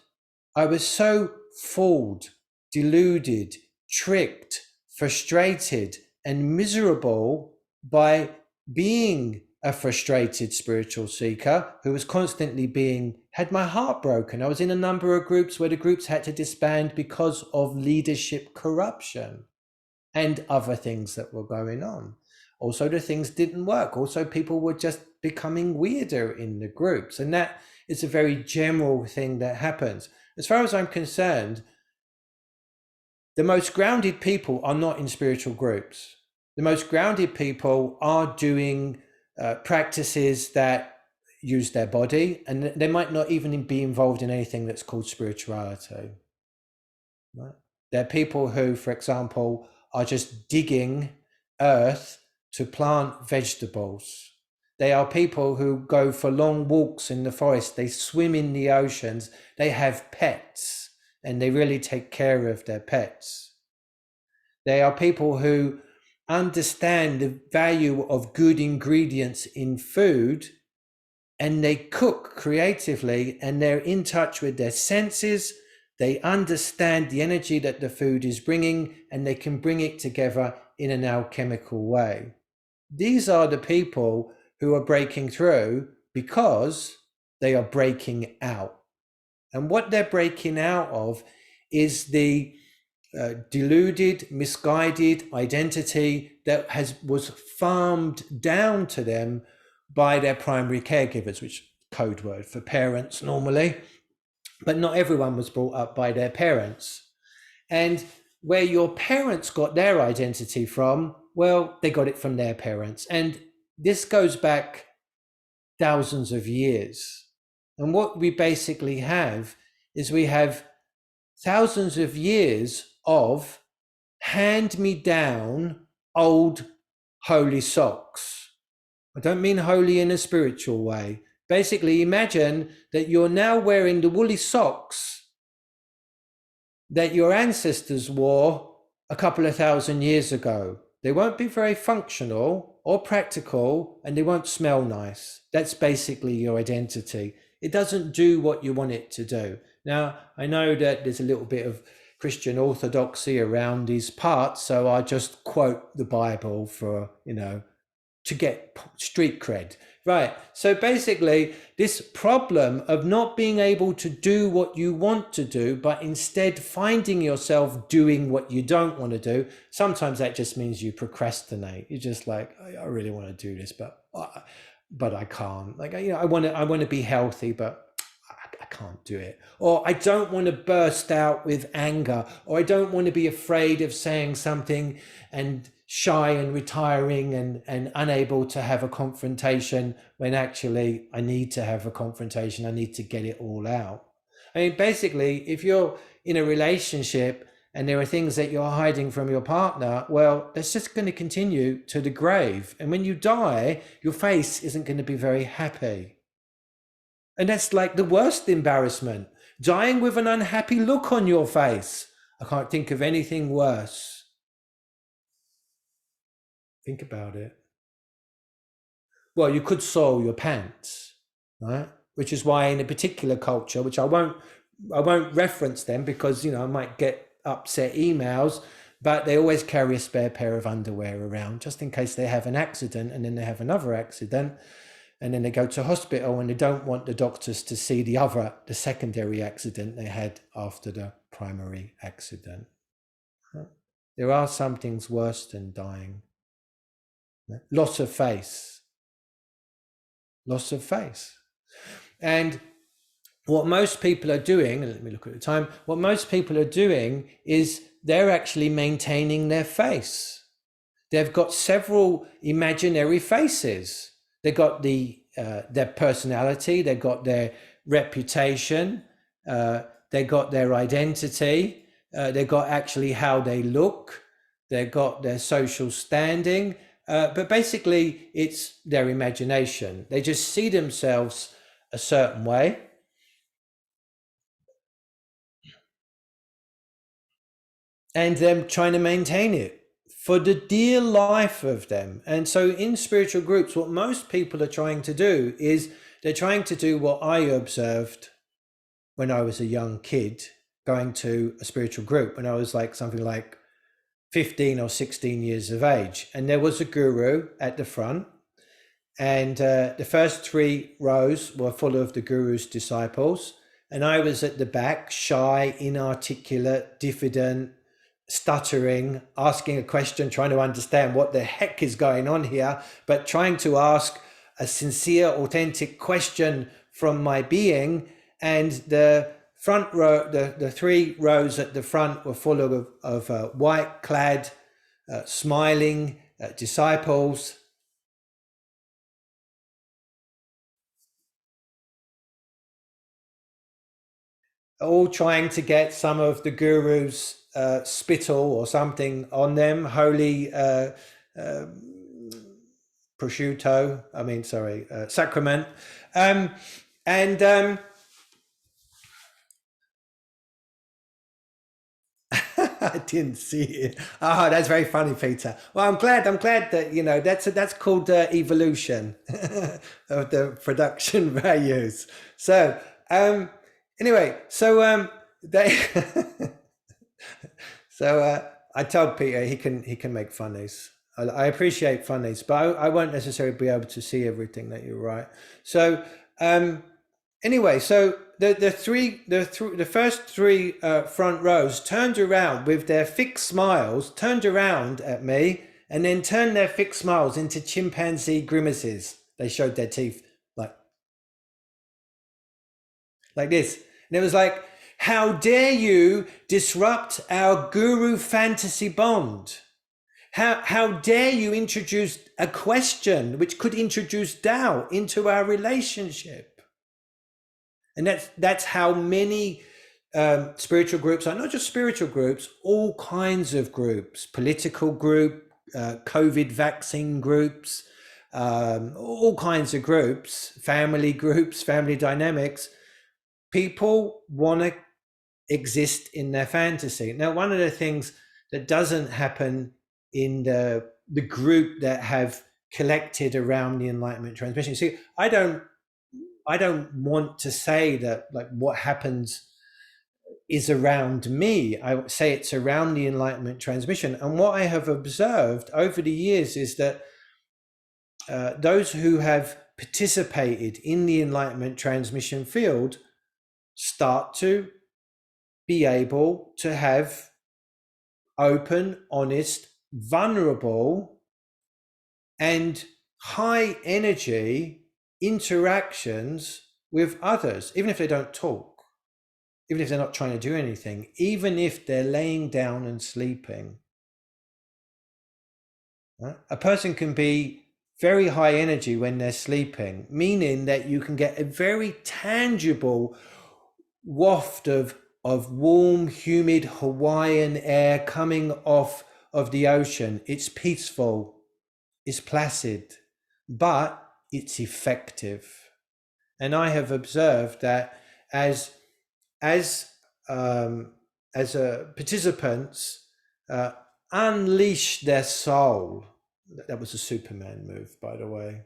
I was so fooled, deluded, tricked, frustrated, and miserable by being a frustrated spiritual seeker who was constantly had my heart broken. I was in a number of groups where the groups had to disband because of leadership corruption and other things that were going on. Also, the things didn't work. Also, people were just becoming weirder in the groups. And that is a very general thing that happens. As far as I'm concerned, the most grounded people are not in spiritual groups. The most grounded people are doing practices that use their body, and they might not even be involved in anything that's called spirituality. Right? There are people who, for example, are just digging earth to plant vegetables. They are people who go for long walks in the forest. They swim in the oceans. They have pets, and they really take care of their pets. They are people who understand the value of good ingredients in food, and they cook creatively, and they're in touch with their senses. They understand the energy that the food is bringing, and they can bring it together in an alchemical way. These are the people who are breaking through because they are breaking out. And what they're breaking out of is the deluded, misguided identity that was farmed down to them by their primary caregivers, which is code word for parents normally, but not everyone was brought up by their parents. And where your parents got their identity from, well, they got it from their parents. And this goes back thousands of years. And what we basically have is we have thousands of years of hand-me-down old holy socks. I don't mean holy in a spiritual way. Basically, imagine that you're now wearing the woolly socks that your ancestors wore a couple of thousand years ago. They won't be very functional or practical, and they won't smell nice. That's basically your identity. It doesn't do what you want it to do. Now, I know that there's a little bit of Christian orthodoxy around these parts, so I just quote the Bible for, to get street cred. Right. So basically, this problem of not being able to do what you want to do, but instead finding yourself doing what you don't want to do, sometimes that just means you procrastinate. You're just like, I really want to do this, but I can't. Like, I want to be healthy, but I can't do it. Or I don't want to burst out with anger, or I don't want to be afraid of saying something and shy and retiring and unable to have a confrontation when actually I need to have a confrontation. I need to get it all out. I mean, basically, if you're in a relationship and there are things that you're hiding from your partner, well, that's just going to continue to the grave. And when you die, your face isn't going to be very happy. And that's like the worst embarrassment, dying with an unhappy look on your face. I can't think of anything worse. Think about it. Well, you could soil your pants, right? Which is why in a particular culture, which I won't reference them because, I might get upset emails, but they always carry a spare pair of underwear around just in case they have an accident, and then they have another accident, and then they go to hospital and they don't want the doctors to see the secondary accident they had after the primary accident. There are some things worse than dying. Loss of face. And what most people are doing, let me look at the time, what most people are doing is they're actually maintaining their face. They've got several imaginary faces. They've got their personality, they've got their reputation, they've got their identity, they've got actually how they look, they've got their social standing, but basically it's their imagination. They just see themselves a certain way. And them trying to maintain it for the dear life of them. And so in spiritual groups, what most people are trying to do is they're trying to do what I observed when I was a young kid going to a spiritual group, when I was something like 15 or 16 years of age. And there was a guru at the front, and the first 3 rows were full of the guru's disciples. And I was at the back, shy, inarticulate, diffident, stuttering, asking a question, trying to understand what the heck is going on here, but trying to ask a sincere, authentic question from my being. And the front row, the 3 rows at the front were full of white clad, smiling disciples. All trying to get some of the guru's spittle or something on them, holy prosciutto. I mean, sorry, sacrament. And I didn't see it. Oh, that's very funny, Peter. Well, I'm glad that, you know, that's called evolution of the production values. So anyway, so they so I told Peter he can make funnies. I appreciate funnies, but I won't necessarily be able to see everything that you write. So anyway, so the first three front rows turned around with their fixed smiles, turned around at me, and then turned their fixed smiles into chimpanzee grimaces. They showed their teeth like this. And it was like, how dare you disrupt our guru fantasy bond? How dare you introduce a question which could introduce doubt into our relationship? And that's how many spiritual groups are, not just spiritual groups, all kinds of groups, political group, COVID vaccine groups, all kinds of groups, family dynamics. People want to exist in their fantasy. Now, one of the things that doesn't happen in the group that have collected around the Enlightenment transmission. See, I don't want to say that like what happens is around me. I say it's around the Enlightenment transmission. And what I have observed over the years is that those who have participated in the Enlightenment transmission field start to be able to have open, honest, vulnerable, and high energy interactions with others, even if they don't talk, even if they're not trying to do anything, even if they're laying down and sleeping. Right? A person can be very high energy when they're sleeping, meaning that you can get a very tangible waft of warm, humid Hawaiian air coming off of the ocean. It's peaceful, it's placid, but it's effective. And I have observed that as participants unleash their soul. That was a Superman move, by the way,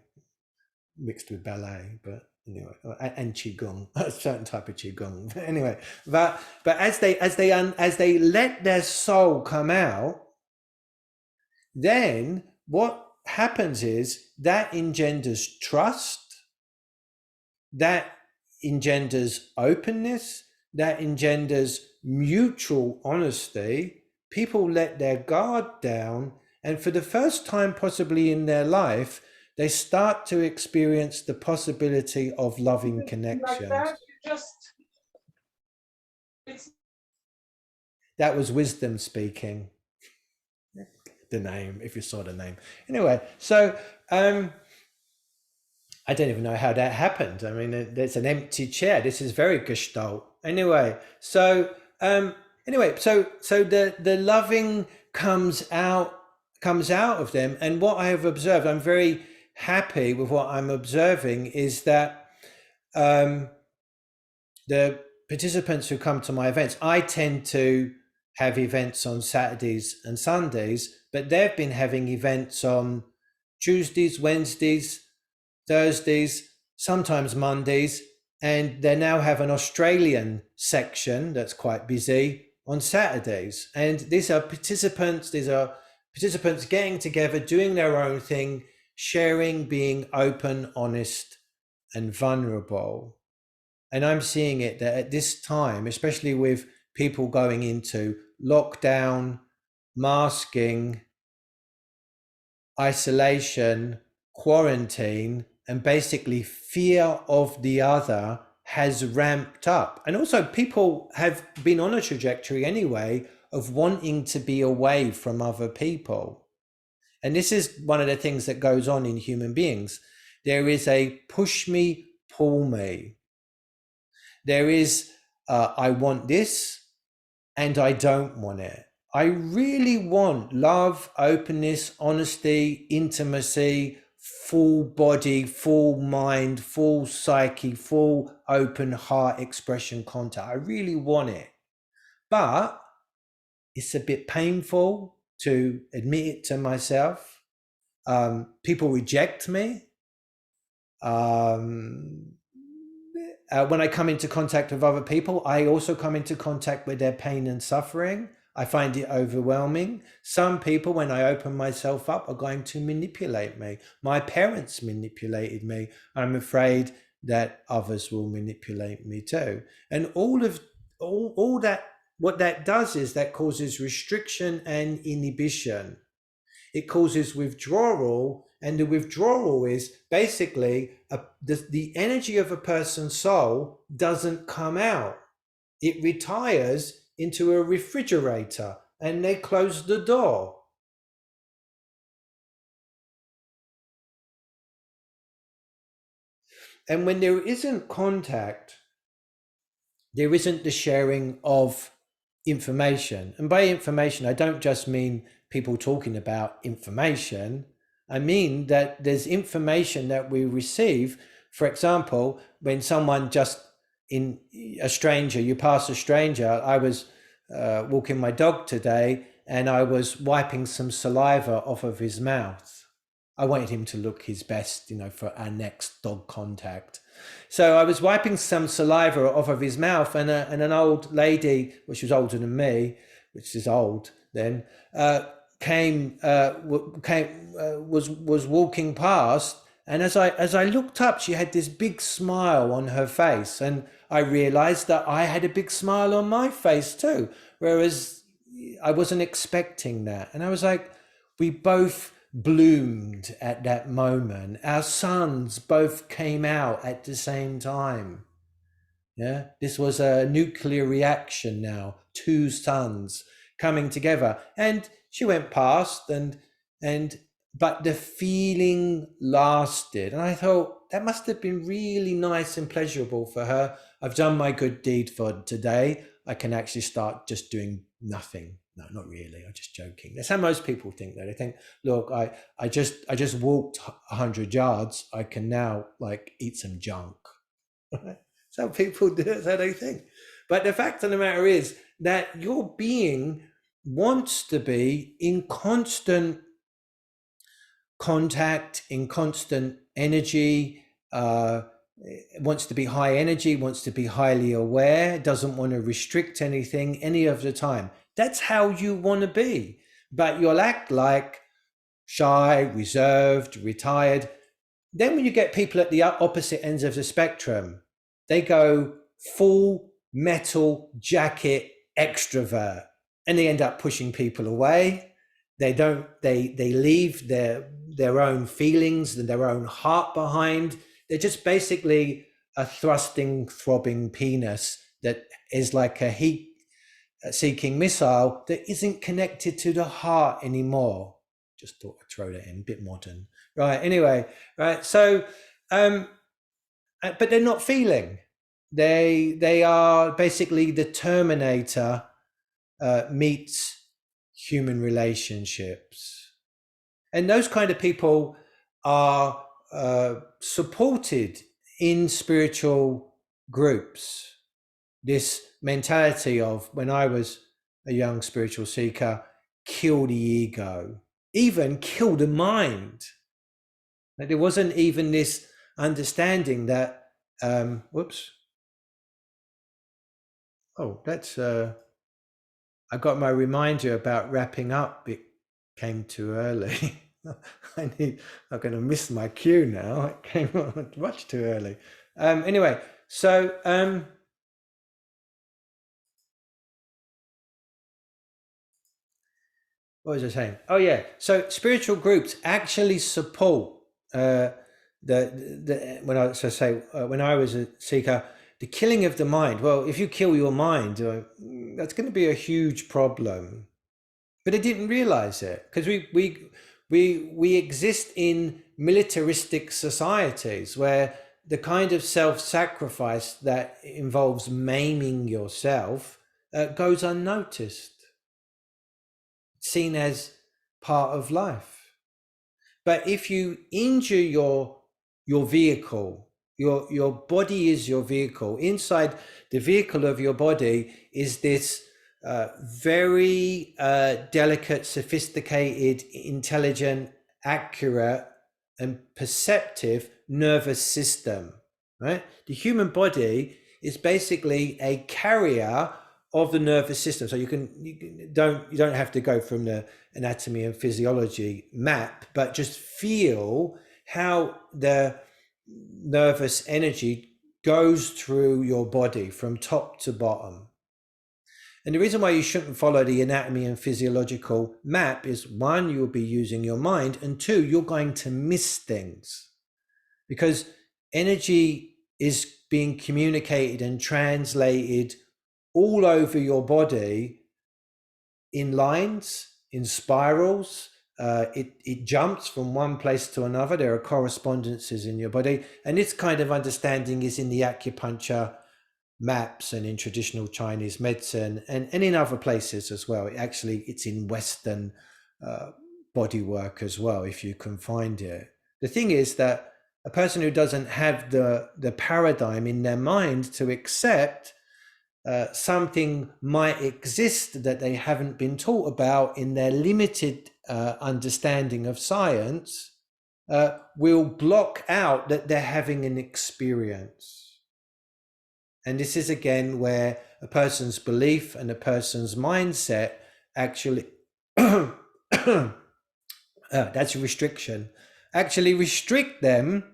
mixed with ballet, but anyway, and qigong, a certain type of qigong. But anyway, but as they let their soul come out, then what happens is that engenders trust, that engenders openness, that engenders mutual honesty. People let their guard down, and for the first time possibly in their life, they start to experience the possibility of loving connections. That was wisdom speaking. The name, if you saw the name. Anyway, so I don't even know how that happened. I mean, there's an empty chair. This is very Gestalt. Anyway, so the loving comes out of them. And what I have observed, I'm very happy with what I'm observing, is that the participants who come to my events, I tend to have events on Saturdays and Sundays, but they've been having events on Tuesdays, Wednesdays, Thursdays, sometimes Mondays, and they now have an Australian section that's quite busy on Saturdays. And these are participants getting together, doing their own thing, sharing, being open, honest, and vulnerable. And I'm seeing it that at this time, especially with people going into lockdown, masking, isolation, quarantine, and basically fear of the other has ramped up. And also people have been on a trajectory anyway of wanting to be away from other people. And this is one of the things that goes on in human beings. There is a push me, pull me. There is I want this and I don't want it. I really want love, openness, honesty, intimacy, full body, full mind, full psyche, full open heart expression contact. I really want it. But it's a bit painful to admit it to myself. People reject me. When I come into contact with other people, I also come into contact with their pain and suffering. I find it overwhelming. Some people, when I open myself up, are going to manipulate me. My parents manipulated me. I'm afraid that others will manipulate me too. And all that, what that does is that causes restriction and inhibition. It causes withdrawal, and the withdrawal is basically the energy of a person's soul doesn't come out. It retires into a refrigerator and they close the door. And when there isn't contact, there isn't the sharing of information. And by information, I don't just mean people talking about information. I mean that there's information that we receive. For example, when someone you pass a stranger. I was walking my dog today and I was wiping some saliva off of his mouth. I wanted him to look his best, for our next dog contact. So I was wiping some saliva off of his mouth, and an old lady, which was older than me, which is old then, was walking past, and as I looked up, she had this big smile on her face, and I realized that I had a big smile on my face too, whereas I wasn't expecting that. And I was like, we both bloomed at that moment. Our suns both came out at the same time. Yeah, this was a nuclear reaction now, two suns coming together. And she went past, but the feeling lasted. And I thought that must have been really nice and pleasurable for her. I've done my good deed for today. I can actually start just doing nothing. No, not really. I'm just joking. That's how most people think, though. They think, look, I just walked 100 yards. I can now eat some junk. Some people do. That's how they think. But the fact of the matter is that your being wants to be in constant contact, in constant energy, wants to be high energy, wants to be highly aware, doesn't want to restrict anything any of the time. That's how you want to be. But you'll act like shy, reserved, retired. Then when you get people at the opposite ends of the spectrum, they go full metal jacket extrovert, and they end up pushing people away. They leave their own feelings and their own heart behind. They're just basically a thrusting, throbbing penis that is like a heat-seeking missile that isn't connected to the heart anymore. Just thought I'd throw that in, a bit modern. Right, anyway, right, so, but they're not feeling. They are basically the Terminator meets human relationships. And those kind of people are supported in spiritual groups. This mentality of, when I was a young spiritual seeker, kill the ego, even kill the mind. Like there wasn't even this understanding that, that's, I got my reminder about wrapping up. It came too early. I'm going to miss my cue now. It came on much too early. Anyway, so, what was I saying? Oh yeah. So spiritual groups actually support when I was a seeker, the killing of the mind. Well, if you kill your mind, that's going to be a huge problem. But I didn't realize it because we exist in militaristic societies where the kind of self-sacrifice that involves maiming yourself goes unnoticed, seen as part of life. But if you injure your vehicle, your body is your vehicle. Inside the vehicle of your body is this very delicate, sophisticated, intelligent, accurate, and perceptive nervous system, right? The human body is basically a carrier of the nervous system. So you don't have to go from the anatomy and physiology map, but just feel how the nervous energy goes through your body from top to bottom. And the reason why you shouldn't follow the anatomy and physiological map is, one, you'll be using your mind, and two, you're going to miss things because energy is being communicated and translated all over your body in lines, in spirals. It jumps from one place to another. There are correspondences in your body. And this kind of understanding is in the acupuncture maps and in traditional Chinese medicine and in other places as well. It's in Western body work as well, if you can find it. The thing is that a person who doesn't have the paradigm in their mind to accept something might exist that they haven't been taught about in their limited understanding of science will block out that they're having an experience. And this is again where a person's belief and a person's mindset actually that's a restriction, actually restrict them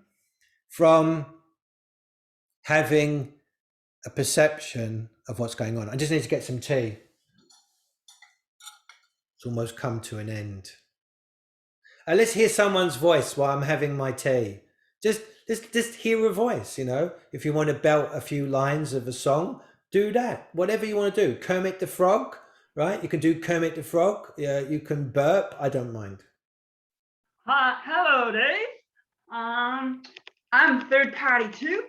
from having a perception of what's going on. I just need to get some tea. It's almost come to an end. Let's hear someone's voice while I'm having my tea. Just hear a voice, you know. If you want to belt a few lines of a song, do that. Whatever you want to do. Kermit the Frog, right? You can do Kermit the Frog. Yeah, you can burp. I don't mind. Hi, hello, Dave. I'm third party too.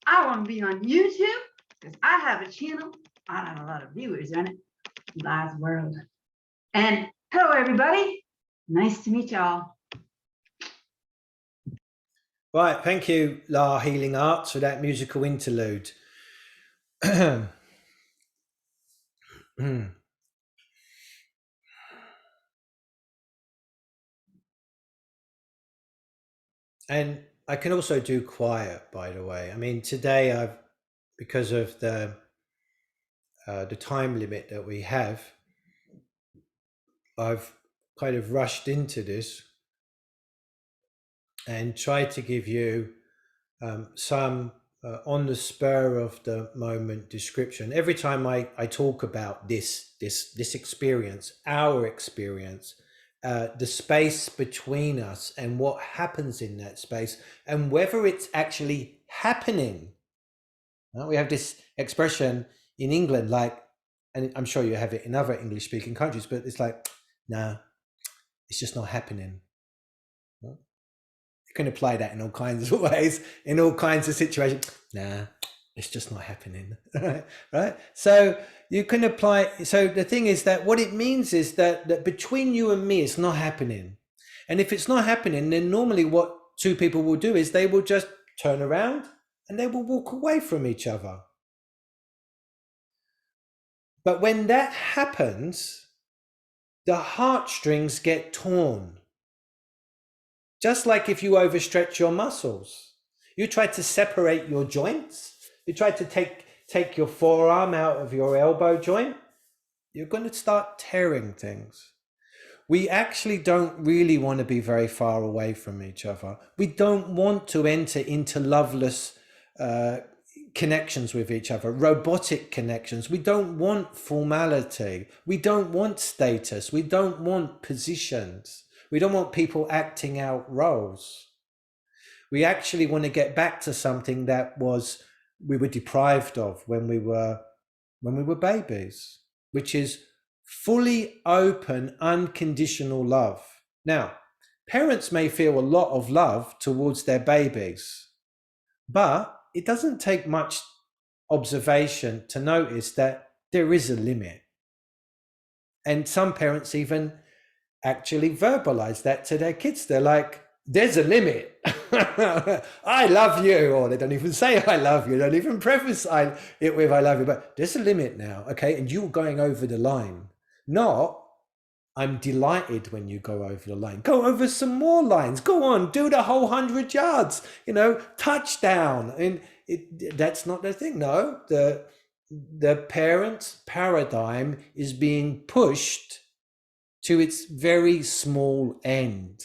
I want to be on YouTube because I have a channel. I don't have a lot of viewers on it. Last World. And hello, everybody. Nice to meet y'all. Right, thank you, La Healing Arts, for that musical interlude. And I can also do quiet, by the way. I mean, today because of the time limit that we have, I've kind of rushed into this and tried to give you some on the spur of the moment description. Every time I talk about this experience, our experience, the space between us and what happens in that space and whether it's actually happening. We have this expression in England, like, and I'm sure you have it in other English speaking countries, but it's like, nah, it's just not happening. You can apply that in all kinds of ways, in all kinds of situations. Nah, it's just not happening, right? So you can apply. So the thing is that what it means is that between you and me, it's not happening. And if it's not happening, then normally what two people will do is they will just turn around and they will walk away from each other. But when that happens, the heartstrings get torn. Just like if you overstretch your muscles, you try to separate your joints, you try to take your forearm out of your elbow joint, you're going to start tearing things. We actually don't really want to be very far away from each other. We don't want to enter into loveless connections with each other, robotic connections. We don't want formality. We don't want status. We don't want positions. We don't want people acting out roles. We actually want to get back to something that we were deprived of when we were babies, which is fully open, unconditional love. Now, parents may feel a lot of love towards their babies, but it doesn't take much observation to notice that there is a limit. And some parents even actually verbalize that to their kids. They're like, there's a limit. I love you, or they don't even say I love you, don't even preface it with I love you, but there's a limit now, okay? And you're going over the line. Not, I'm delighted when you go over the line. Go over some more lines. Go on, do the whole 100 yards, touchdown. And that's not the thing. No, the parent's paradigm is being pushed to its very small end.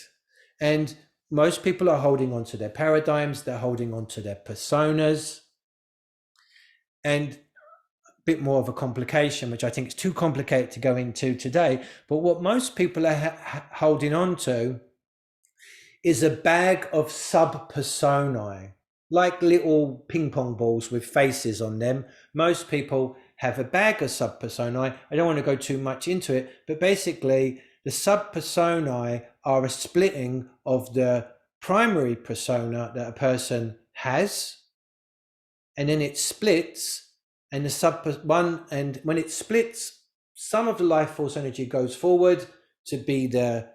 And most people are holding on to their paradigms. They're holding on to their personas. And a bit more of a complication, which I think is too complicated to go into today. But what most people are holding on to is a bag of sub-personae, like little ping pong balls with faces on them. Most people have a bag of sub-personae. I don't want to go too much into it, but basically the sub-personae are a splitting of the primary persona that a person has, and then it splits, and and when it splits, some of the life force energy goes forward to be the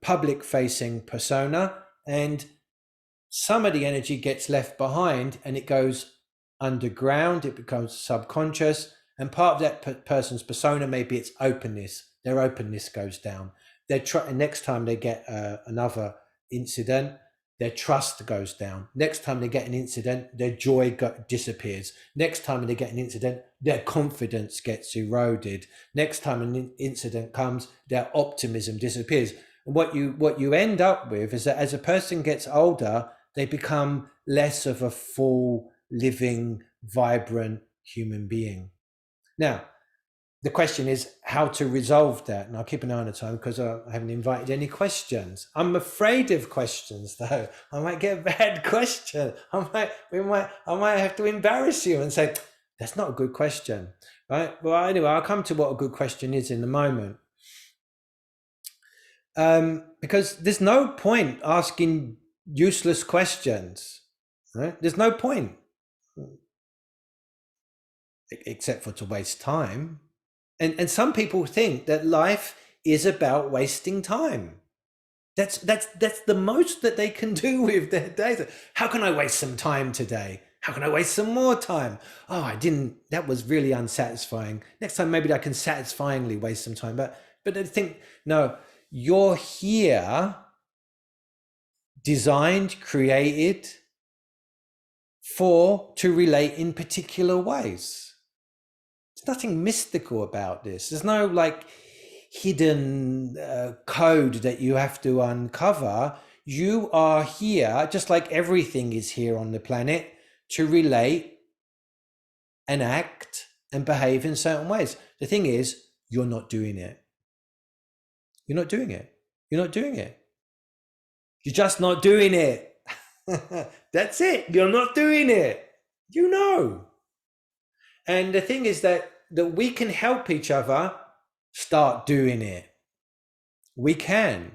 public facing persona, and some of the energy gets left behind and it goes underground. It becomes subconscious, and part of that person's persona, maybe it's openness. Their openness goes down. Next time they get another incident, their trust goes down. Next time they get an incident, their joy disappears. Next time they get an incident, their confidence gets eroded. Next time an incident comes, their optimism disappears. And what you end up with is that as a person gets older, they become less of a full, living, vibrant human being. Now, the question is how to resolve that. And I'll keep an eye on the time because I haven't invited any questions. I'm afraid of questions, though. I might get a bad question. I might have to embarrass you and say, that's not a good question, right? Well, anyway, I'll come to what a good question is in a moment. Because there's no point asking useless questions, right? There's no point, except for to waste time. And some people think that life is about wasting time. That's the most that they can do with their days. How can I waste some time today? How can I waste some more time? Oh, that was really unsatisfying. Next time, maybe I can satisfyingly waste some time. But I think, no, you're here designed, created to relate in particular ways. There's nothing mystical about this. There's no hidden code that you have to uncover. You are here, just like everything is here on the planet, to relate and act and behave in certain ways. The thing is, you're not doing it. You're not doing it. You're not doing it. You're just not doing it. That's it. You're not doing it. You know. And the thing is that we can help each other start doing it. We can.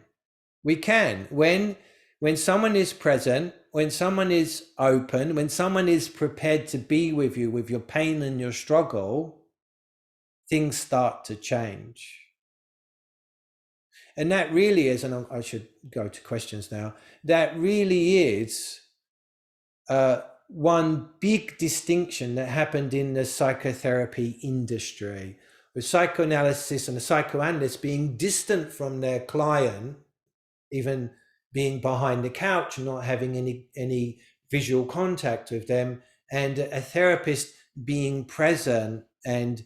When someone is present, when someone is open, when someone is prepared to be with you with your pain and your struggle, things start to change. And that really is, and I should go to questions now, that really is one big distinction that happened in the psychotherapy industry, with psychoanalysis and the psychoanalyst being distant from their client, even being behind the couch and not having any visual contact with them, and a therapist being present and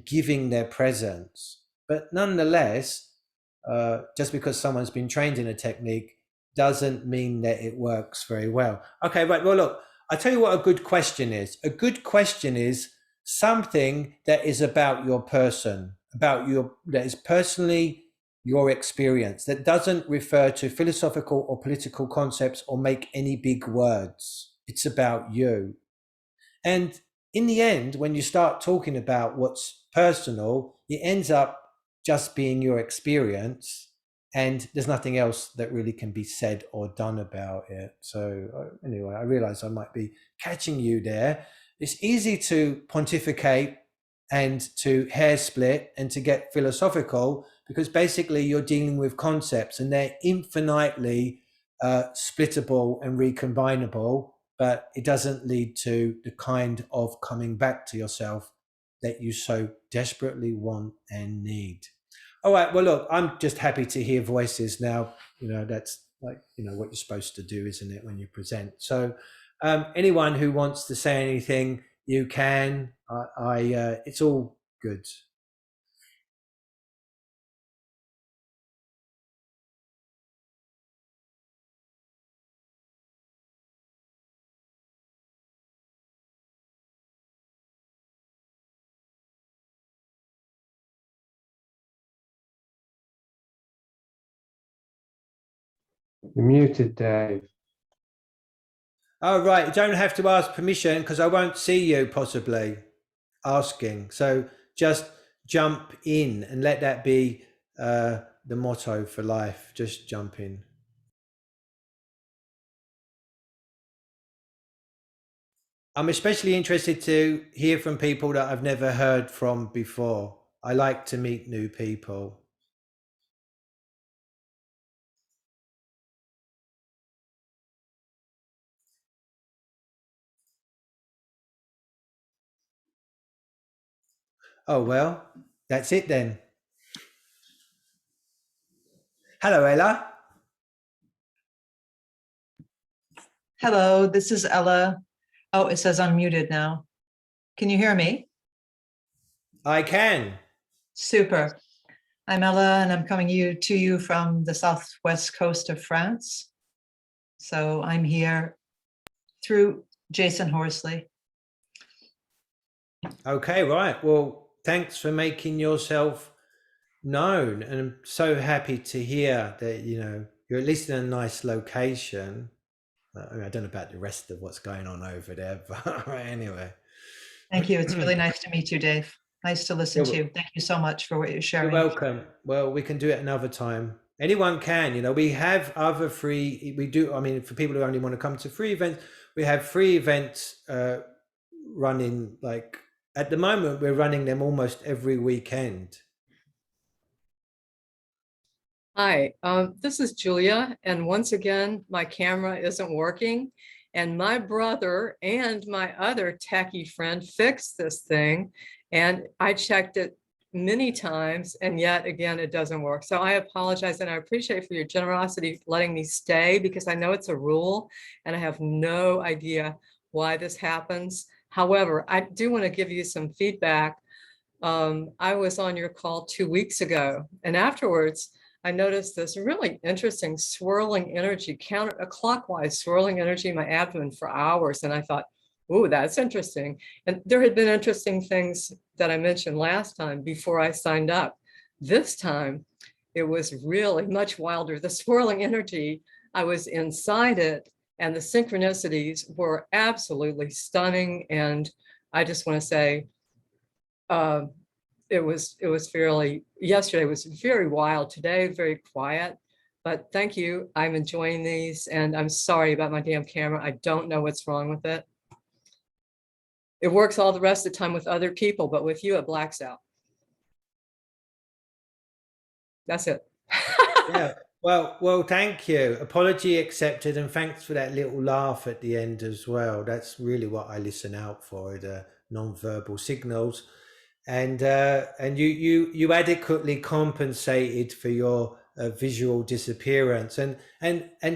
giving their presence. But nonetheless, just because someone's been trained in a technique doesn't mean that it works very well. Okay, right. Well, look, I'll tell you what a good question is. A good question is something that is about your person, that is personally your experience, that doesn't refer to philosophical or political concepts or make any big words. It's about you. And in the end, when you start talking about what's personal, it ends up just being your experience, and there's nothing else that really can be said or done about it. So anyway, I realize I might be catching you there. It's easy to pontificate and to hair split and to get philosophical, because basically you're dealing with concepts and they're infinitely splittable and recombinable, but it doesn't lead to the kind of coming back to yourself that you so desperately want and need. All right, well, look, I'm just happy to hear voices now. That's like, what you're supposed to do, isn't it, when you present? So anyone who wants to say anything, you can. It's all good. You're muted, Dave. Oh, right. You don't have to ask permission because I won't see you possibly asking. So just jump in and let that be the motto for life. Just jump in. I'm especially interested to hear from people that I've never heard from before. I like to meet new people. Oh, well, that's it then. Hello, Ella. Hello, this is Ella. Oh, it says I'm muted now. Can you hear me? I can. Super. I'm Ella and I'm coming to you from the southwest coast of France. So I'm here through Jason Horsley. Okay, right. Well, thanks for making yourself known. And I'm so happy to hear that, you're at least in a nice location. I don't know about the rest of what's going on over there, but anyway. Thank you. It's really nice to meet you, Dave. Nice to listen You're to you. Thank you so much for what you're sharing. You're welcome. Well, we can do it another time. Anyone can, we have other free, for people who only want to come to free events, we have free events running, like at the moment, we're running them almost every weekend. Hi, this is Julia, and once again, my camera isn't working, and my brother and my other techie friend fixed this thing, and I checked it many times, and yet again, it doesn't work. So I apologize, and I appreciate for your generosity letting me stay, because I know it's a rule, and I have no idea why this happens. However, I do want to give you some feedback. I was on your call 2 weeks ago, and afterwards, I noticed this really interesting swirling energy, counterclockwise swirling energy in my abdomen for hours. And I thought, oh, that's interesting. And there had been interesting things that I mentioned last time before I signed up. This time, it was really much wilder. The swirling energy, I was inside it, and the synchronicities were absolutely stunning. And I just want to say, it was yesterday was very wild, today very quiet, but thank you. I'm enjoying these, and I'm sorry about my damn camera. I don't know what's wrong with it. It works all the rest of the time with other people, but with you, it blacks out. That's it. Yeah. Well, thank you. Apology accepted, and thanks for that little laugh at the end as well. That's really what I listen out for, the non-verbal signals. And you adequately compensated for your visual disappearance and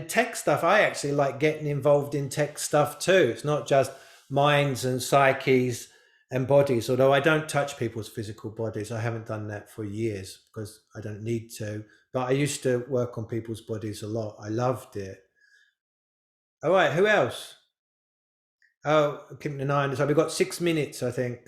tech stuff. I actually like getting involved in tech stuff too. It's not just minds and psyches and bodies, although I don't touch people's physical bodies. I haven't done that for years because I don't need to, but I used to work on people's bodies a lot. I loved it. All right, who else? Oh, keeping an eye on this. So we've got 6 minutes, I think.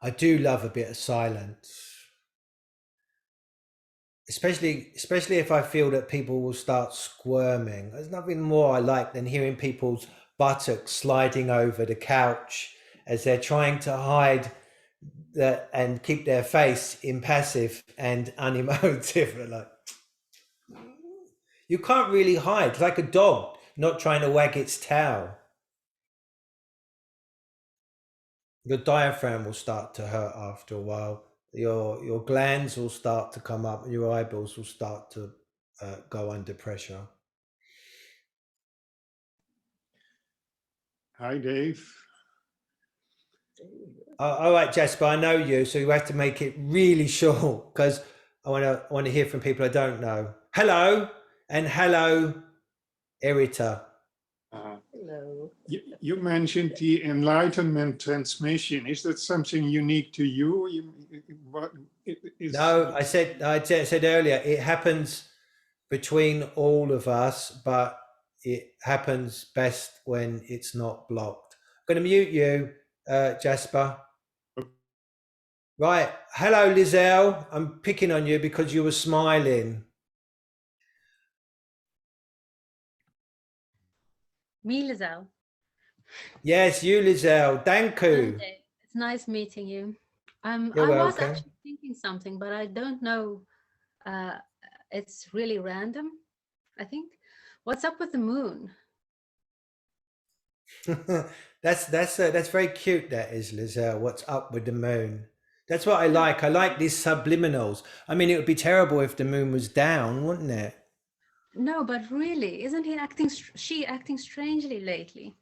I do love a bit of silence. especially if I feel that people will start squirming. There's nothing more I like than hearing people's buttocks sliding over the couch as they're trying to hide that and keep their face impassive and unemotive. Like, you can't really hide. It's like a dog not trying to wag its tail. Your diaphragm will start to hurt after a while. Your glands will start to come up, and your eyeballs will start to go under pressure. Hi, Dave. All right, Jasper, I know you, so you have to make it really short because I want to hear from people I don't know. Hello, and hello, Erita. Hello. You mentioned the Enlightenment Transmission. Is that something unique to you? No, I said earlier, it happens between all of us, but it happens best when it's not blocked. I'm going to mute you, Jasper. Right. Hello, Lizelle. I'm picking on you because you were smiling. Me, Lizelle. Yes, you, Lizelle. Thank you. It's nice meeting you. You're I was welcome. actually thinking something, but I don't know. It's really random, I think. What's up with the moon? That's very cute. That is, Lizelle. What's up with the moon? That's what I like. I like these subliminals. I mean, it would be terrible if the moon was down, wouldn't it? No, but really, isn't she acting strangely lately?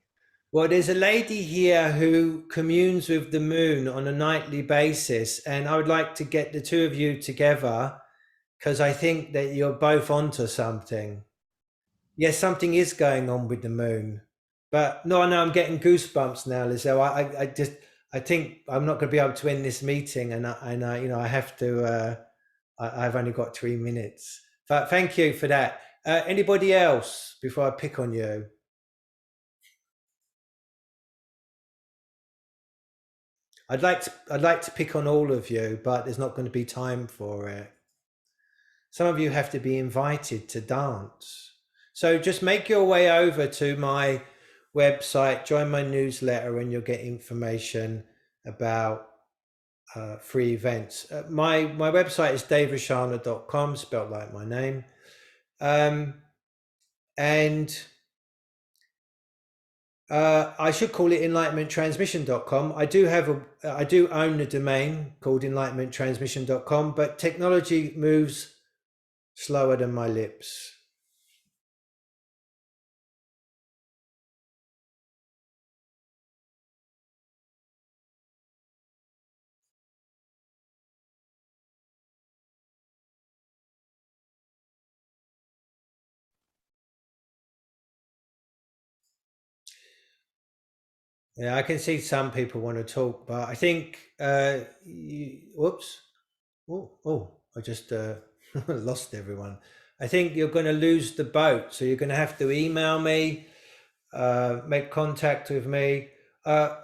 Well, there's a lady here who communes with the moon on a nightly basis, and I would like to get the two of you together because I think that you're both onto something. Yes, something is going on with the moon, but no, I'm getting goosebumps now, Lizelle. I think I'm not going to be able to end this meeting, and I have to. I've only got 3 minutes, but thank you for that. Anybody else before I pick on you? I'd like to pick on all of you, but there's not going to be time for it. Some of you have to be invited to dance. So just make your way over to my website, join my newsletter, and you'll get information about free events. My website is daveoshana.com, spelled like my name. And I should call it enlightenmenttransmission.com. I do own the domain called enlightenmenttransmission.com, but technology moves slower than my lips. Yeah, I can see some people want to talk, but I think, whoops. Oh, I just lost everyone. I think you're going to lose the boat. So you're going to have to email me, make contact with me. I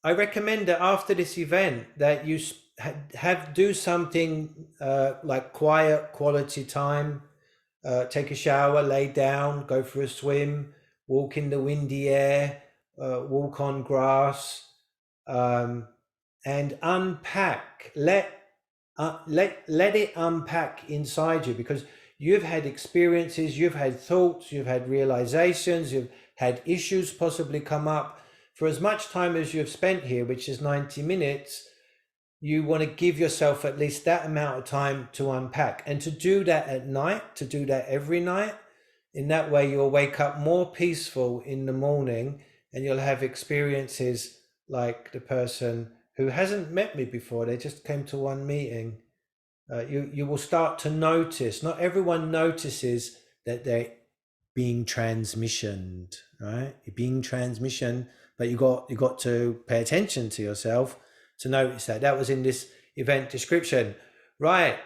recommend that after this event that you do something like quiet quality time, take a shower, lay down, go for a swim, walk in the windy air, walk on grass, and unpack. Let it unpack inside you, because you've had experiences, you've had thoughts, you've had realizations, you've had issues possibly come up. For as much time as you've spent here, which is 90 minutes, you want to give yourself at least that amount of time to unpack, and to do that at night, to do that every night. In that way, you'll wake up more peaceful in the morning, and you'll have experiences like the person who hasn't met me before. They just came to one meeting. You will start to notice, not everyone notices that they're being transmissioned, right? You're being transmissioned, but you got to pay attention to yourself to notice that. That was in this event description. Right,